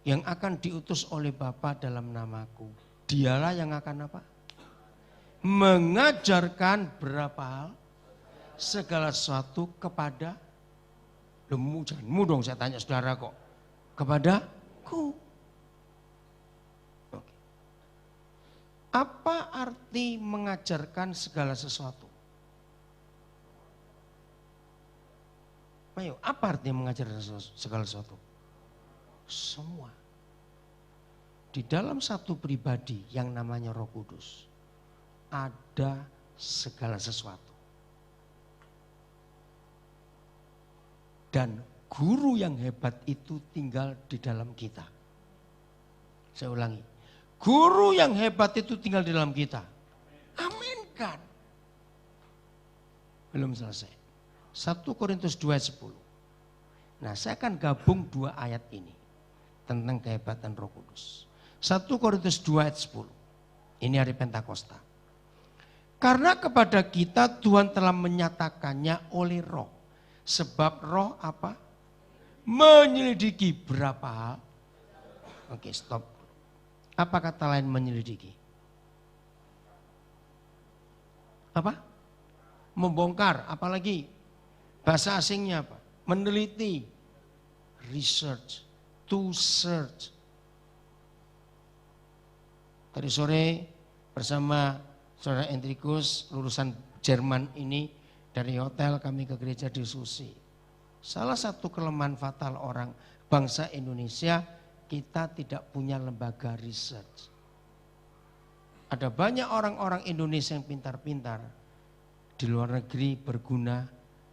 yang akan diutus oleh Bapa dalam namaku. Dialah yang akan apa? Mengajarkan berapa hal? Segala sesuatu kepada janganmu dong saya tanya saudara kok. Kepadaku. Oke. Apa arti mengajarkan segala sesuatu? Ayo, apa artinya mengajarkan segala sesuatu? Semua. Di dalam satu pribadi yang namanya Roh Kudus, ada segala sesuatu. Dan guru yang hebat itu tinggal di dalam kita. Saya ulangi. Guru yang hebat itu tinggal di dalam kita. Aminkan. Belum selesai. 1 Korintus 2 ayat 10. Nah, saya akan gabung dua ayat ini tentang kehebatan Roh Kudus. 1 Korintus 2 ayat 10. Ini hari Pentakosta. Karena kepada kita Tuhan telah menyatakannya oleh Roh. Sebab Roh apa? Menyelidiki berapa hal? Oke, stop. Apa kata lain menyelidiki? Apa? Membongkar, apalagi bahasa asingnya apa? Meneliti, research, to search. Tadi sore bersama saudara Entrikus, lulusan Jerman ini, dari hotel kami ke gereja di Susi. Salah satu kelemahan fatal orang bangsa Indonesia, kita tidak punya lembaga research. Ada banyak orang-orang Indonesia yang pintar-pintar, di luar negeri berguna,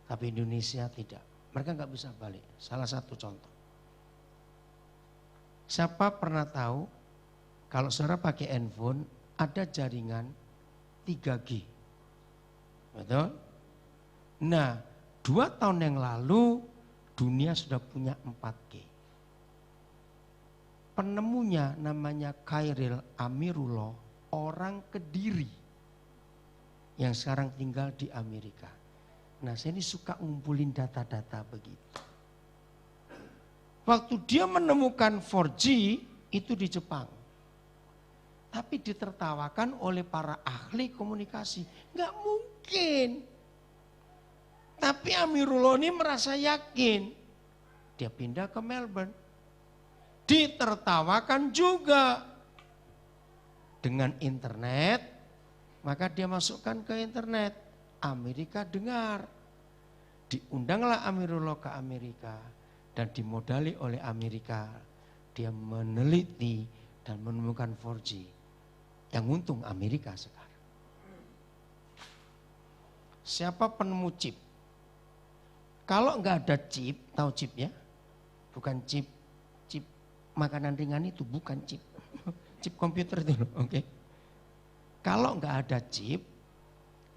tapi Indonesia tidak. Mereka nggak bisa balik. Salah satu contoh. Siapa pernah tahu kalau saudara pakai handphone ada jaringan 3G? Betul? Nah, 2 tahun yang lalu dunia sudah punya 4G. Penemunya namanya Khairil Amirullah, orang Kediri yang sekarang tinggal di Amerika. Nah, saya ini suka ngumpulin data-data begitu. Waktu dia menemukan 4G itu di Jepang. Tapi ditertawakan oleh para ahli komunikasi. Nggak mungkin. Tapi Amirullah ini merasa yakin. Dia pindah ke Melbourne. Ditertawakan juga. Dengan internet, maka dia masukkan ke internet. Amerika dengar. Diundanglah Amirullah ke Amerika. Dan dimodali oleh Amerika. Dia meneliti dan menemukan 4G. Yang untung Amerika sekarang. Siapa penemu chip? Kalau enggak ada chip, tahu chip ya? Bukan chip makanan ringan itu, bukan chip. Chip komputer itu loh, oke. Kalau enggak ada chip,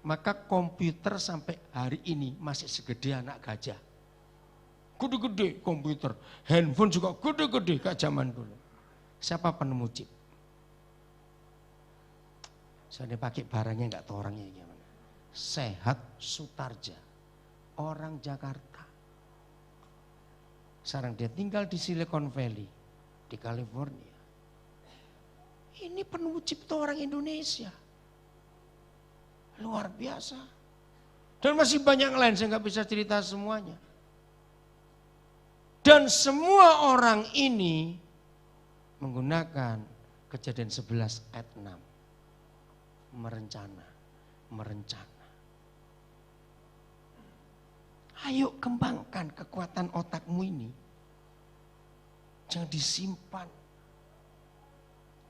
maka komputer sampai hari ini masih segede anak gajah. gede-gede komputer. Handphone juga gede-gede kayak zaman dulu. Siapa penemu chip? Saya pakai barangnya enggak tahu orangnya gimana. Sehat Sutarja, orang Jakarta. Sekarang dia tinggal di Silicon Valley, di California. Ini penemu chip itu orang Indonesia. Luar biasa. Dan masih banyak lain, saya nggak bisa cerita semuanya. Dan semua orang ini menggunakan Kejadian 11 ayat 6. Merencana. Ayo kembangkan kekuatan otakmu ini. Jangan disimpan.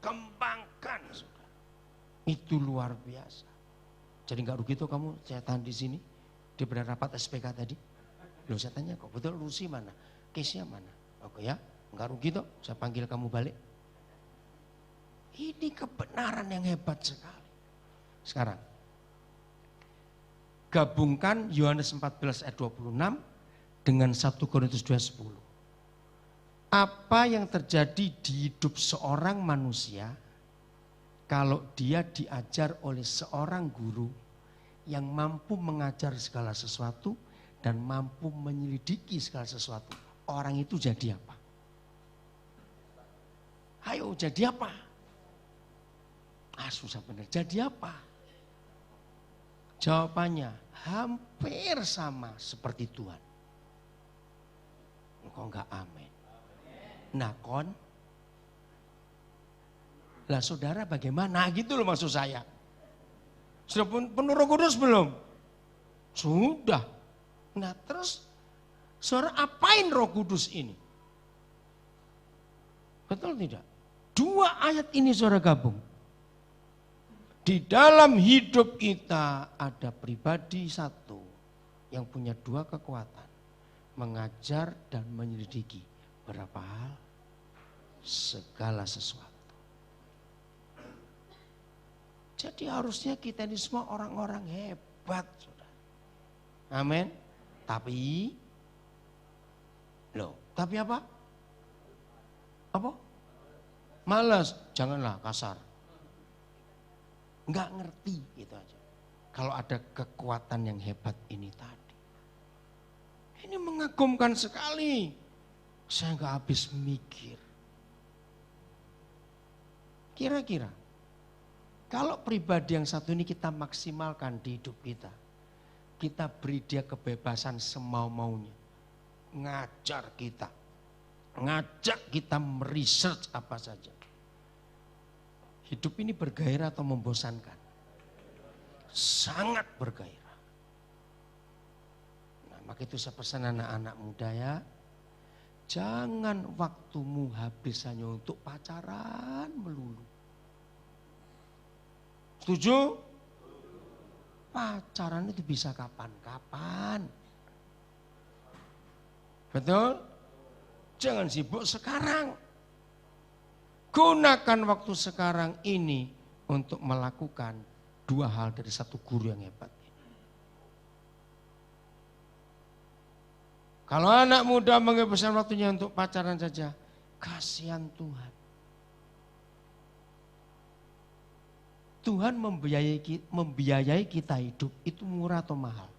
Kembangkan. Itu luar biasa. Jadi nggak rugi tuh kamu saya tahan di sini. Di benar rapat SPK tadi. Loh saya tanya kok betul Rusi mana? Case-nya mana? Oke ya, nggak rugi tuh saya panggil kamu balik. Ini kebenaran yang hebat sekali. Sekarang, gabungkan Yohanes 14 ayat 26 dengan 1 Korintus 2:10. Apa yang terjadi di hidup seorang manusia kalau dia diajar oleh seorang guru yang mampu mengajar segala sesuatu dan mampu menyelidiki segala sesuatu. Orang itu jadi apa? Ayo jadi apa? Susah benar. Jadi apa? Jawabannya hampir sama seperti Tuhan. Engkau enggak amin. Nah lah saudara bagaimana gitu loh maksud saya. Sudah penuh Roh Kudus belum? Sudah. Nah terus saudara apain Roh Kudus ini? Betul tidak? 2 ayat ini saudara gabung. Di dalam hidup kita ada pribadi satu yang punya 2 kekuatan. Mengajar dan menyelidiki berapa hal? Segala sesuatu. Jadi harusnya kita ini semua orang-orang hebat. Saudara. Amin. Tapi apa? Apa? Malas, janganlah kasar. Enggak ngerti gitu aja. Kalau ada kekuatan yang hebat ini tadi. Ini mengagumkan sekali. Saya enggak habis mikir. Kira-kira kalau pribadi yang satu ini kita maksimalkan di hidup kita. Kita beri dia kebebasan semau-maunya. Ngajar kita. Ngajak kita meresearch apa saja. Hidup ini bergairah atau membosankan? Sangat bergairah. Nah, maka itu saya pesan anak-anak muda ya. Jangan waktumu habis hanya untuk pacaran melulu. Setuju? Pacaran itu bisa kapan-kapan. Betul? Jangan sibuk sekarang. Gunakan waktu sekarang ini untuk melakukan 2 hal dari 1 guru yang hebat. Kalau anak muda menghabiskan waktunya untuk pacaran saja, kasihan Tuhan. Tuhan membiayai kita hidup itu murah atau mahal?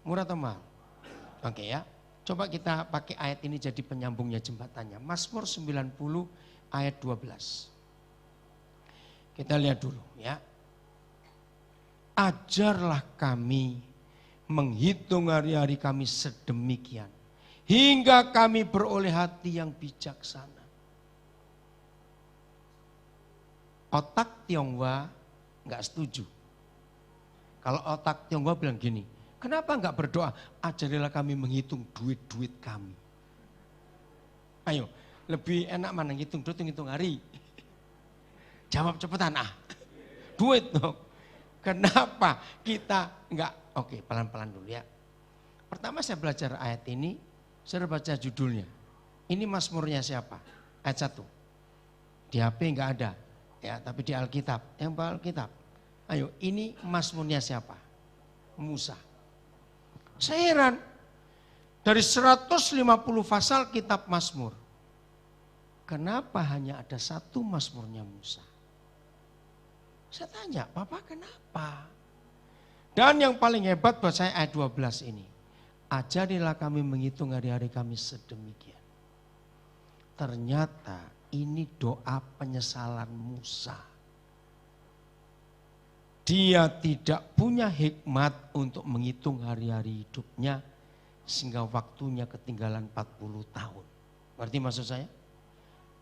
Murah atau mahal? Oke ya. Coba kita pakai ayat ini jadi penyambungnya jembatannya. Mazmur 90 ayat 12. Kita lihat dulu ya. Ajarlah kami menghitung hari-hari kami sedemikian. Hingga kami beroleh hati yang bijaksana. Otak Tionghoa enggak setuju. Kalau otak Tionghoa bilang gini, kenapa enggak berdoa? Ajarilah kami menghitung duit-duit kami. Ayo, lebih enak mana ngitung hari. Jawab cepetan duit dong. Kenapa kita enggak? Oke, pelan-pelan dulu ya. Pertama saya belajar ayat ini, saya baca judulnya. Ini Mazmurnya siapa? Ayat 1. Di HP enggak ada. Ya, tapi di Alkitab, yang bawa Alkitab. Ayo, ini Mazmurnya siapa? Musa. Saya heran, Dari 150 pasal kitab Mazmur. Kenapa hanya ada satu Mazmurnya Musa? Saya tanya, Papa kenapa? Dan yang paling hebat buat saya ayat 12 ini. Ajarilah kami menghitung hari-hari kami sedemikian. Ternyata ini doa penyesalan Musa. Dia tidak punya hikmat untuk menghitung hari-hari hidupnya sehingga waktunya ketinggalan 40 tahun. Berarti maksud saya?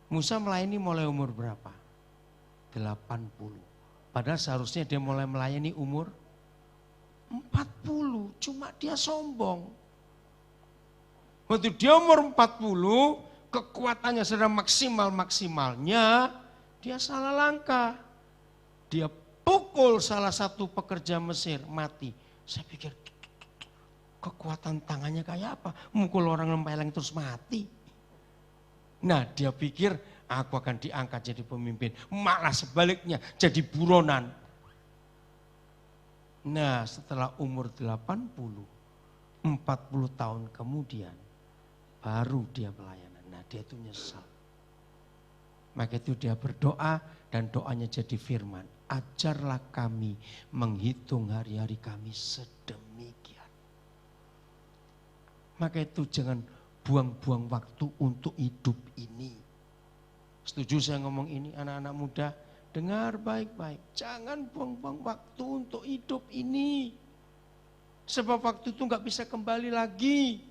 Musa melayani mulai umur berapa? 80. Padahal seharusnya dia mulai melayani umur 40. Cuma dia sombong. Waktu dia umur 40, kekuatannya sedang maksimal-maksimalnya, dia salah langkah. Dia pukul salah satu pekerja Mesir, mati. Saya pikir, kekuatan tangannya kayak apa? Mukul orang lempeleng terus mati. Nah dia pikir aku akan diangkat jadi pemimpin. Malah sebaliknya jadi buronan. Nah setelah umur 80, 40 tahun kemudian baru dia pelayanan. Nah dia itu nyesal. Maka itu dia berdoa dan doanya jadi firman. Ajarlah kami menghitung hari-hari kami sedemikian. Maka itu jangan buang-buang waktu untuk hidup ini. Setuju saya ngomong ini anak-anak muda? Dengar baik-baik. Jangan buang-buang waktu untuk hidup ini. Sebab waktu itu gak bisa kembali lagi.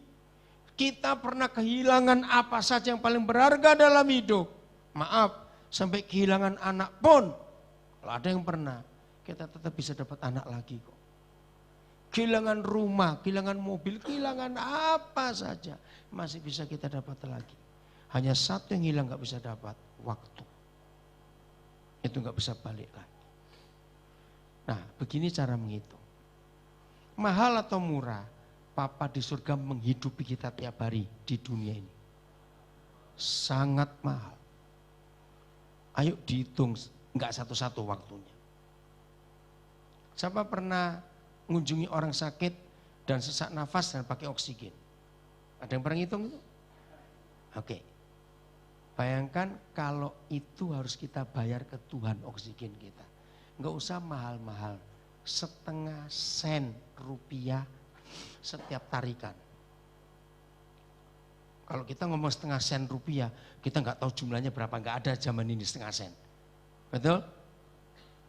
Kita pernah kehilangan apa saja yang paling berharga dalam hidup. Maaf, sampai kehilangan anak pun. Kalau ada yang pernah, kita tetap bisa dapat anak lagi kok. Kehilangan rumah, kehilangan mobil, kehilangan apa saja. Masih bisa kita dapat lagi. Hanya satu yang hilang gak bisa dapat, waktu. Itu gak bisa balik lagi. Nah begini cara menghitung. Mahal atau murah, Papa di surga menghidupi kita tiap hari di dunia ini. Sangat mahal. Ayo dihitung, gak satu-satu waktunya. Siapa pernah mengunjungi orang sakit dan sesak nafas dan pakai oksigen? Ada yang pernah ngitung itu? Oke. Bayangkan kalau itu harus kita bayar ke Tuhan oksigen kita. Enggak usah mahal-mahal. 0,5 sen rupiah setiap tarikan. Kalau kita ngomong 0,5 sen rupiah, kita nggak tahu jumlahnya berapa. Nggak ada zaman ini 0,5 sen. Betul?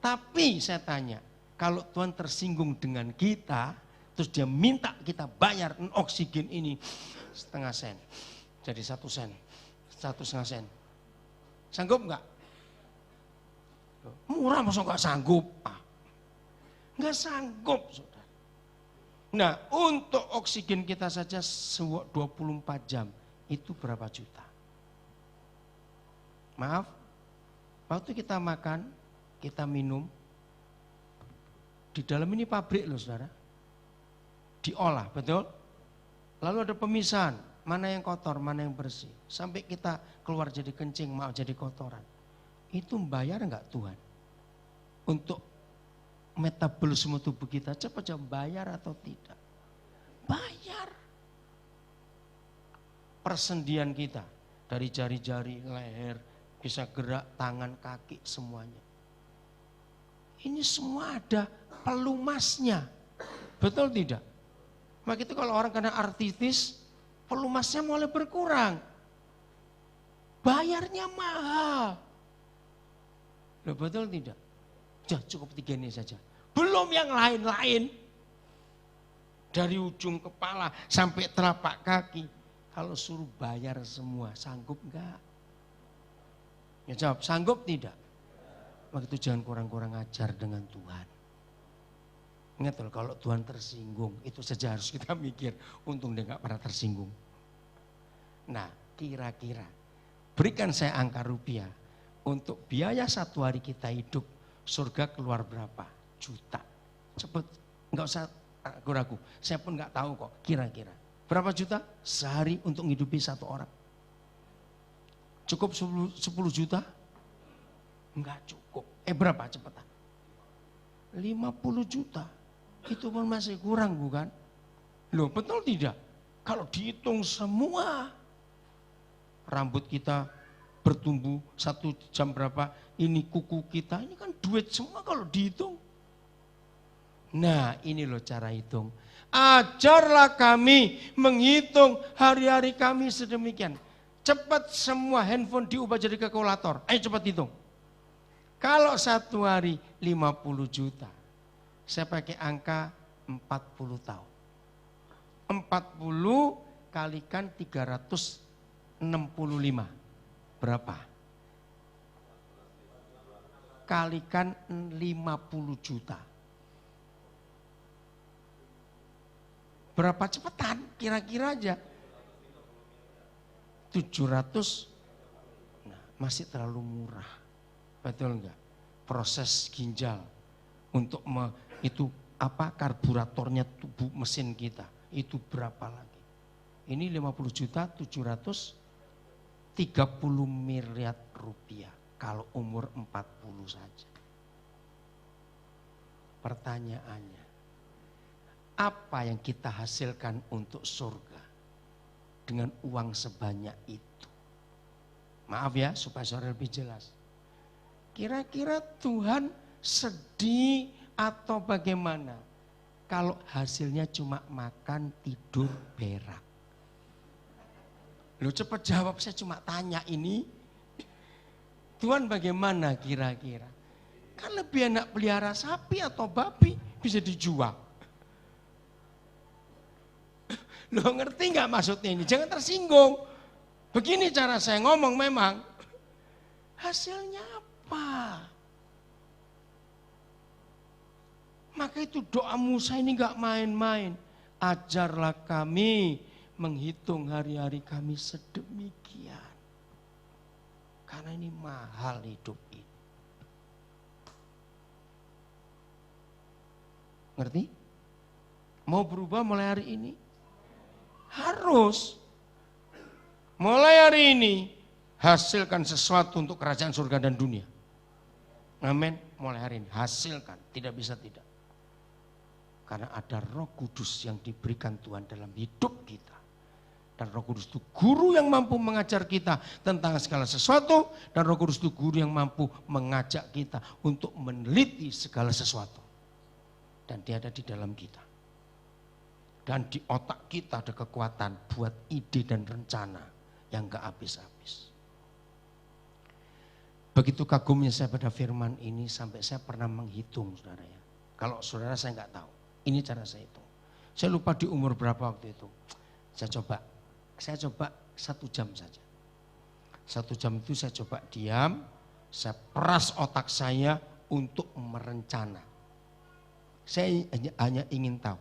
Tapi saya tanya, kalau Tuhan tersinggung dengan kita, terus dia minta kita bayar oksigen ini 0,5 sen. Jadi 1 sen. 1,5 sen. Sanggup enggak? Murah masa enggak sanggup? Enggak sanggup, saudara. Nah, untuk oksigen kita saja 24 jam, itu berapa juta? Maaf, waktu kita makan, kita minum, di dalam ini pabrik loh saudara. Diolah, betul? Lalu ada pemisahan. Mana yang kotor, mana yang bersih. Sampai kita keluar jadi kencing, mau jadi kotoran. Itu bayar enggak Tuhan? Untuk metabolisme tubuh kita, cepat bayar atau tidak? Bayar. Persendian kita, dari jari-jari, leher, bisa gerak, tangan, kaki, semuanya. Ini semua ada pelumasnya. Betul tidak? Maka itu kalau orang kena artritis, pelumasnya mulai berkurang. Bayarnya mahal. Loh, betul tidak? Ya, cukup 3 ini saja. Belum yang lain-lain. Dari ujung kepala sampai telapak kaki. Kalau suruh bayar semua, sanggup enggak? Ya jawab, sanggup tidak? Maka itu jangan kurang-kurang ajar dengan Tuhan. Ingat loh, kalau Tuhan tersinggung, itu saja harus kita mikir. Untung dia gak pernah tersinggung. Nah, kira-kira berikan saya angka rupiah. Untuk biaya 1 hari kita hidup, surga keluar berapa? Juta. Cepet, gak usah ragu-ragu. Saya pun gak tahu kok, kira-kira. Berapa juta? Sehari untuk menghidupi 1 orang. Cukup 10 juta? Enggak cukup. Berapa cepetan? 50 juta. Itu pun masih kurang bukan? Loh betul tidak? Kalau dihitung semua, rambut kita bertumbuh 1 jam berapa, ini kuku kita, ini kan duit semua kalau dihitung. Nah ini loh cara hitung. Ajarlah kami menghitung hari-hari kami sedemikian. Cepat semua handphone diubah jadi kalkulator. Ayo cepat hitung. Kalau 1 hari 50 juta, saya pakai angka 40 tahun. 40 kalikan 365. Berapa? Kalikan 50 juta. Berapa cepetan? Kira-kira aja. 700. Nah, masih terlalu murah. Betul enggak? Proses ginjal untuk itu apa karburatornya tubuh mesin kita. Itu berapa lagi? Ini 50 juta 730 miliar rupiah. Kalau umur 40 saja. Pertanyaannya, apa yang kita hasilkan untuk surga dengan uang sebanyak itu? Maaf ya, supaya saudara lebih jelas. Kira-kira Tuhan sedih atau bagaimana kalau hasilnya cuma makan, tidur, berak? Loh cepat jawab, saya cuma tanya ini. Tuhan bagaimana kira-kira? Kan lebih enak pelihara sapi atau babi, bisa dijual. Loh ngerti nggak maksudnya ini? Jangan tersinggung. Begini cara saya ngomong memang. Hasilnya apa? Maka itu doa Musa ini nggak main-main. Ajarlah kami menghitung hari-hari kami sedemikian. Karena ini mahal hidup ini. Ngerti? Mau berubah mulai hari ini? Harus. Mulai hari ini hasilkan sesuatu untuk kerajaan surga dan dunia. Amin. Mulai hari ini hasilkan, tidak bisa tidak. Karena ada Roh Kudus yang diberikan Tuhan dalam hidup kita. Dan Roh Kudus itu guru yang mampu mengajar kita tentang segala sesuatu. Dan Roh Kudus itu guru yang mampu mengajak kita untuk meneliti segala sesuatu. Dan dia ada di dalam kita. Dan di otak kita ada kekuatan buat ide dan rencana yang gak habis-habis. Begitu kagumnya saya pada firman ini sampai saya pernah menghitung saudara ya. Kalau saudara saya gak tahu, ini cara saya hitung. Saya lupa di umur berapa waktu itu. Saya coba 1 jam saja. 1 jam itu saya coba diam, saya peras otak saya untuk merencana. Saya hanya ingin tahu,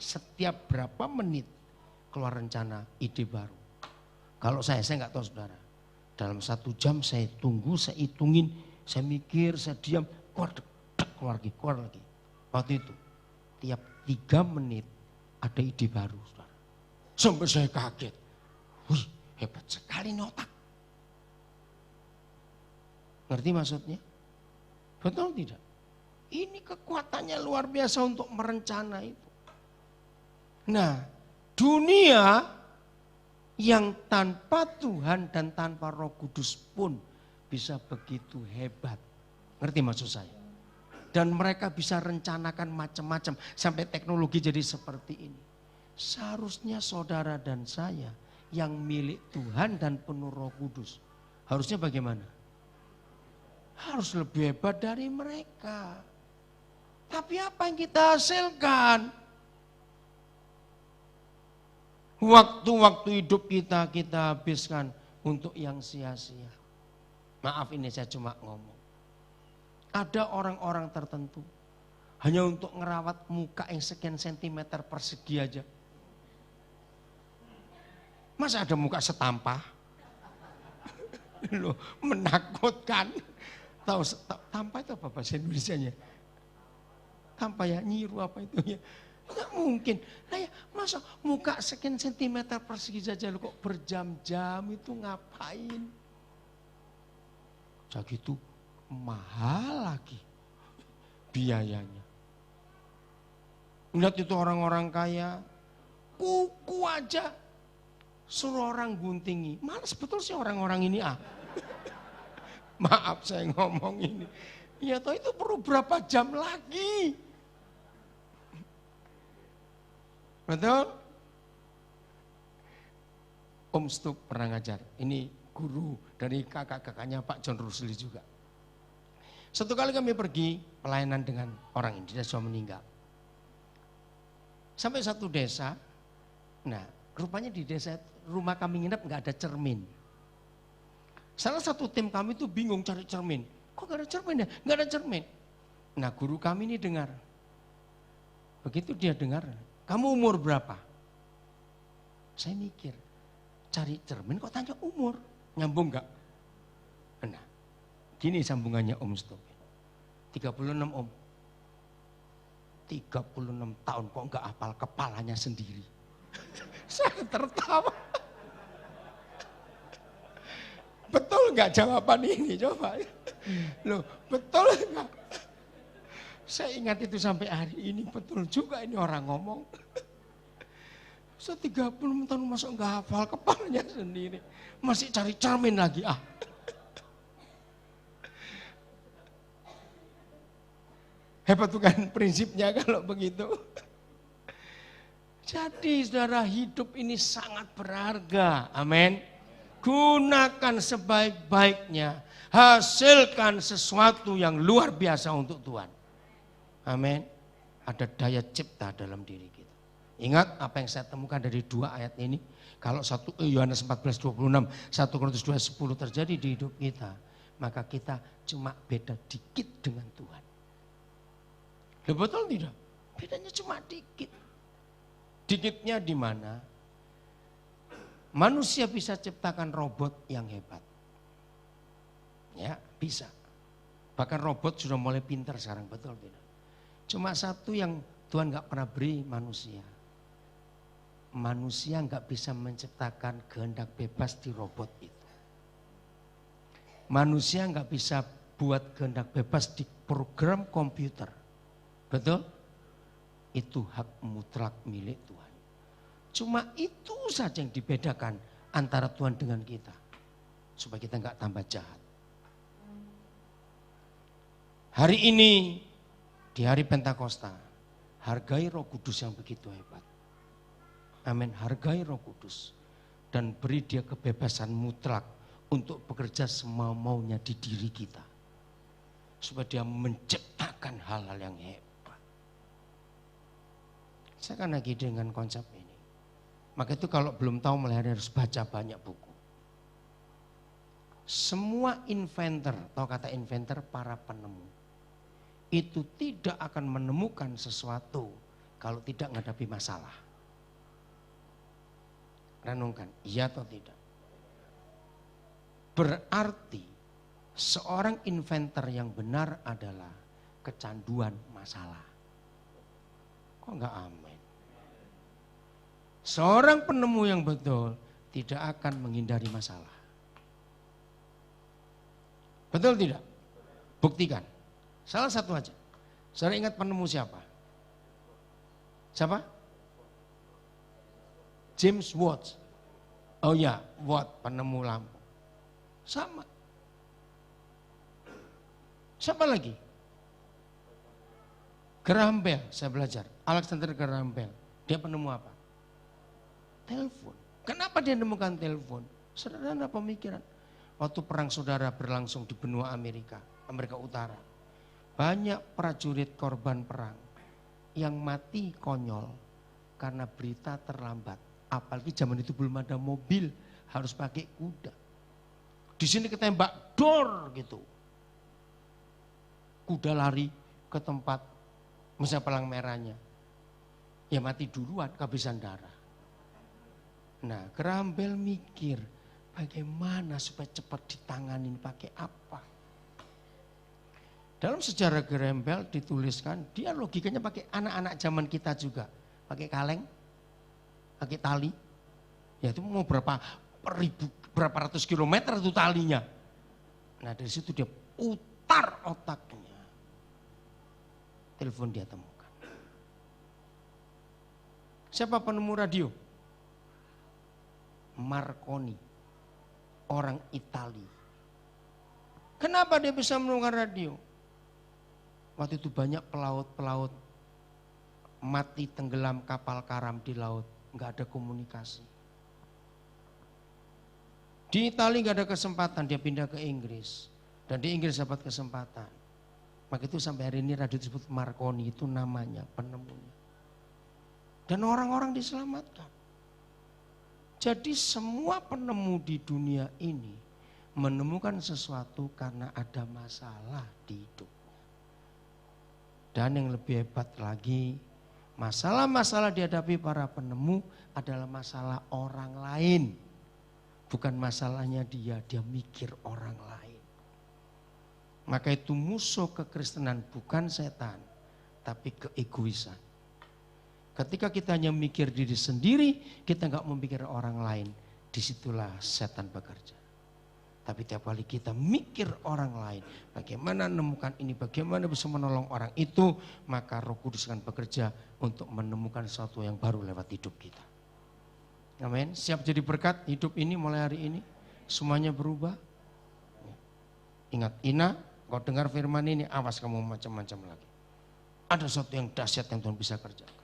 setiap berapa menit keluar rencana ide baru. Kalau saya nggak tahu saudara. Dalam 1 jam saya tunggu, saya hitungin, saya mikir, saya diam, keluar lagi. Waktu itu, tiap 3 menit ada ide baru saudara. Sampai saya kaget. Wih, hebat sekali nih otak. Ngerti maksudnya? Betul tidak? Ini kekuatannya luar biasa untuk merencana itu. Nah, dunia yang tanpa Tuhan dan tanpa Roh Kudus pun bisa begitu hebat. Ngerti maksud saya? Dan mereka bisa rencanakan macam-macam sampai teknologi jadi seperti ini. Seharusnya saudara dan saya yang milik Tuhan dan penuh Roh Kudus. Harusnya bagaimana? Harus lebih hebat dari mereka. Tapi apa yang kita hasilkan? Waktu-waktu hidup kita habiskan untuk yang sia-sia. Maaf ini saya cuma ngomong. Ada orang-orang tertentu hanya untuk ngerawat muka yang sekian sentimeter persegi aja. Masa ada muka setampah? Loh, menakutkan. Tahu tampah itu apa bahasa Indonesianya? Tampah ya, nyiru apa itu ya? Enggak mungkin. Nah ya, masa muka sekian sentimeter persegi saja lo kok berjam-jam itu ngapain? Jadi itu mahal lagi biayanya. Lihat itu orang-orang kaya kuku aja suruh orang guntingi. Males betul sih orang-orang ini Maaf saya ngomong ini. Ya toh itu perlu berapa jam lagi. Betul? Om Stup pernah ngajar. Ini guru dari kakak-kakaknya Pak John Rusli juga. Satu kali kami pergi pelayanan dengan orang ini, dia sudah meninggal. Sampai satu desa, nah rupanya di desa rumah kami nginep nggak ada cermin. Salah satu tim kami itu bingung cari cermin. Kok gak ada cermin ya? Gak ada cermin. Nah guru kami ini dengar. Begitu dia dengar, kamu umur berapa? Saya mikir, cari cermin kok tanya umur? Nyambung gak? Nah, gini sambungannya Om Stop. 36 Om. 36 tahun kok gak hafal kepalanya sendiri. Saya tertawa. Betul nggak jawaban ini? Coba. Loh, betul nggak? Saya ingat itu sampai hari ini, betul juga ini orang ngomong. So 30 tahun masuk nggak hafal kepalanya sendiri. Masih cari cermin lagi Hebat bukan prinsipnya kalau begitu. Jadi saudara, hidup ini sangat berharga. Amin. Gunakan sebaik-baiknya, hasilkan sesuatu yang luar biasa untuk Tuhan. Amin. Ada daya cipta dalam diri kita. Ingat apa yang saya temukan dari dua ayat ini. Kalau Yohanes 14:26, 1 Korintus 2:10 terjadi di hidup kita, maka kita cuma beda dikit dengan Tuhan. Betul tidak? Bedanya cuma dikit. Dikitnya di mana? Manusia bisa ciptakan robot yang hebat. Ya, bisa. Bahkan robot sudah mulai pintar sekarang, betul tidak? Cuma satu yang Tuhan gak pernah beri manusia. Manusia gak bisa menciptakan kehendak bebas di robot itu. Manusia gak bisa buat kehendak bebas di program komputer. Betul? Itu hak mutlak milik Tuhan. Cuma itu saja yang dibedakan antara Tuhan dengan kita. Supaya kita nggak tambah jahat. Hari ini, di hari Pentakosta, hargai Roh Kudus yang begitu hebat. Amin, hargai Roh Kudus. Dan beri dia kebebasan mutlak untuk bekerja semau-maunya di diri kita. Supaya dia menciptakan hal-hal yang hebat. Saya kan lagi dengan konsep ini. Maka itu kalau belum tahu melihara harus baca banyak buku. Semua inventor, tahu kata inventor, para penemu. Itu tidak akan menemukan sesuatu kalau tidak menghadapi masalah. Renungkan, iya atau tidak? Berarti seorang inventor yang benar adalah kecanduan masalah. Kok enggak amin? Seorang penemu yang betul tidak akan menghindari masalah. Betul tidak? Buktikan. Salah satu aja. Saudara ingat penemu siapa? Siapa? James Watt. Oh ya, Watt, penemu lampu. Sama. Siapa lagi? Graham Bell, saya belajar. Alexander Graham Bell. Dia penemu apa? Telepon. Kenapa dia menemukan telepon? Sederhana pemikiran. Waktu perang saudara berlangsung di benua Amerika Utara. Banyak prajurit korban perang yang mati konyol karena berita terlambat. Apalagi zaman itu belum ada mobil, harus pakai kuda. Di sini ketembak dor gitu. Kuda lari ke tempat misalnya palang merahnya. Ya mati duluan, kehabisan darah. Nah, Graham Bell mikir bagaimana supaya cepat ditanganin, pakai apa. Dalam sejarah Graham Bell dituliskan, dia logikanya pakai anak-anak zaman kita juga. Pakai kaleng, pakai tali. Ya itu mau berapa ratus kilometer itu talinya. Nah dari situ dia putar otaknya. Telepon dia temukan. Siapa penemu radio? Marconi, orang Itali. Kenapa dia bisa menemukan radio? Waktu itu banyak pelaut-pelaut mati tenggelam kapal karam di laut, nggak ada komunikasi. Di Italia nggak ada kesempatan, dia pindah ke Inggris dan di Inggris dapat kesempatan. Maka itu sampai hari ini radio disebut Marconi, itu namanya penemunya. Dan orang-orang diselamatkan. Jadi semua penemu di dunia ini menemukan sesuatu karena ada masalah di hidupnya. Dan yang lebih hebat lagi, masalah-masalah dihadapi para penemu adalah masalah orang lain. Bukan masalahnya dia mikir orang lain. Maka itu musuh kekristenan bukan setan, tapi keegoisan. Ketika kita hanya mikir diri sendiri, kita nggak memikir orang lain, disitulah setan bekerja. Tapi tiap kali kita mikir orang lain, bagaimana menemukan ini, bagaimana bisa menolong orang itu, maka Roh Kudus akan bekerja untuk menemukan sesuatu yang baru lewat hidup kita. Amin. Siap jadi berkat hidup ini mulai hari ini, semuanya berubah. Ingat, Ina, kau dengar firman ini, awas kamu macam-macam lagi. Ada sesuatu yang dahsyat yang Tuhan bisa kerjakan.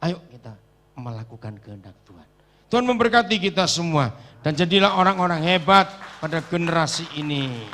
Ayo kita melakukan kehendak Tuhan. Tuhan memberkati kita semua dan jadilah orang-orang hebat pada generasi ini.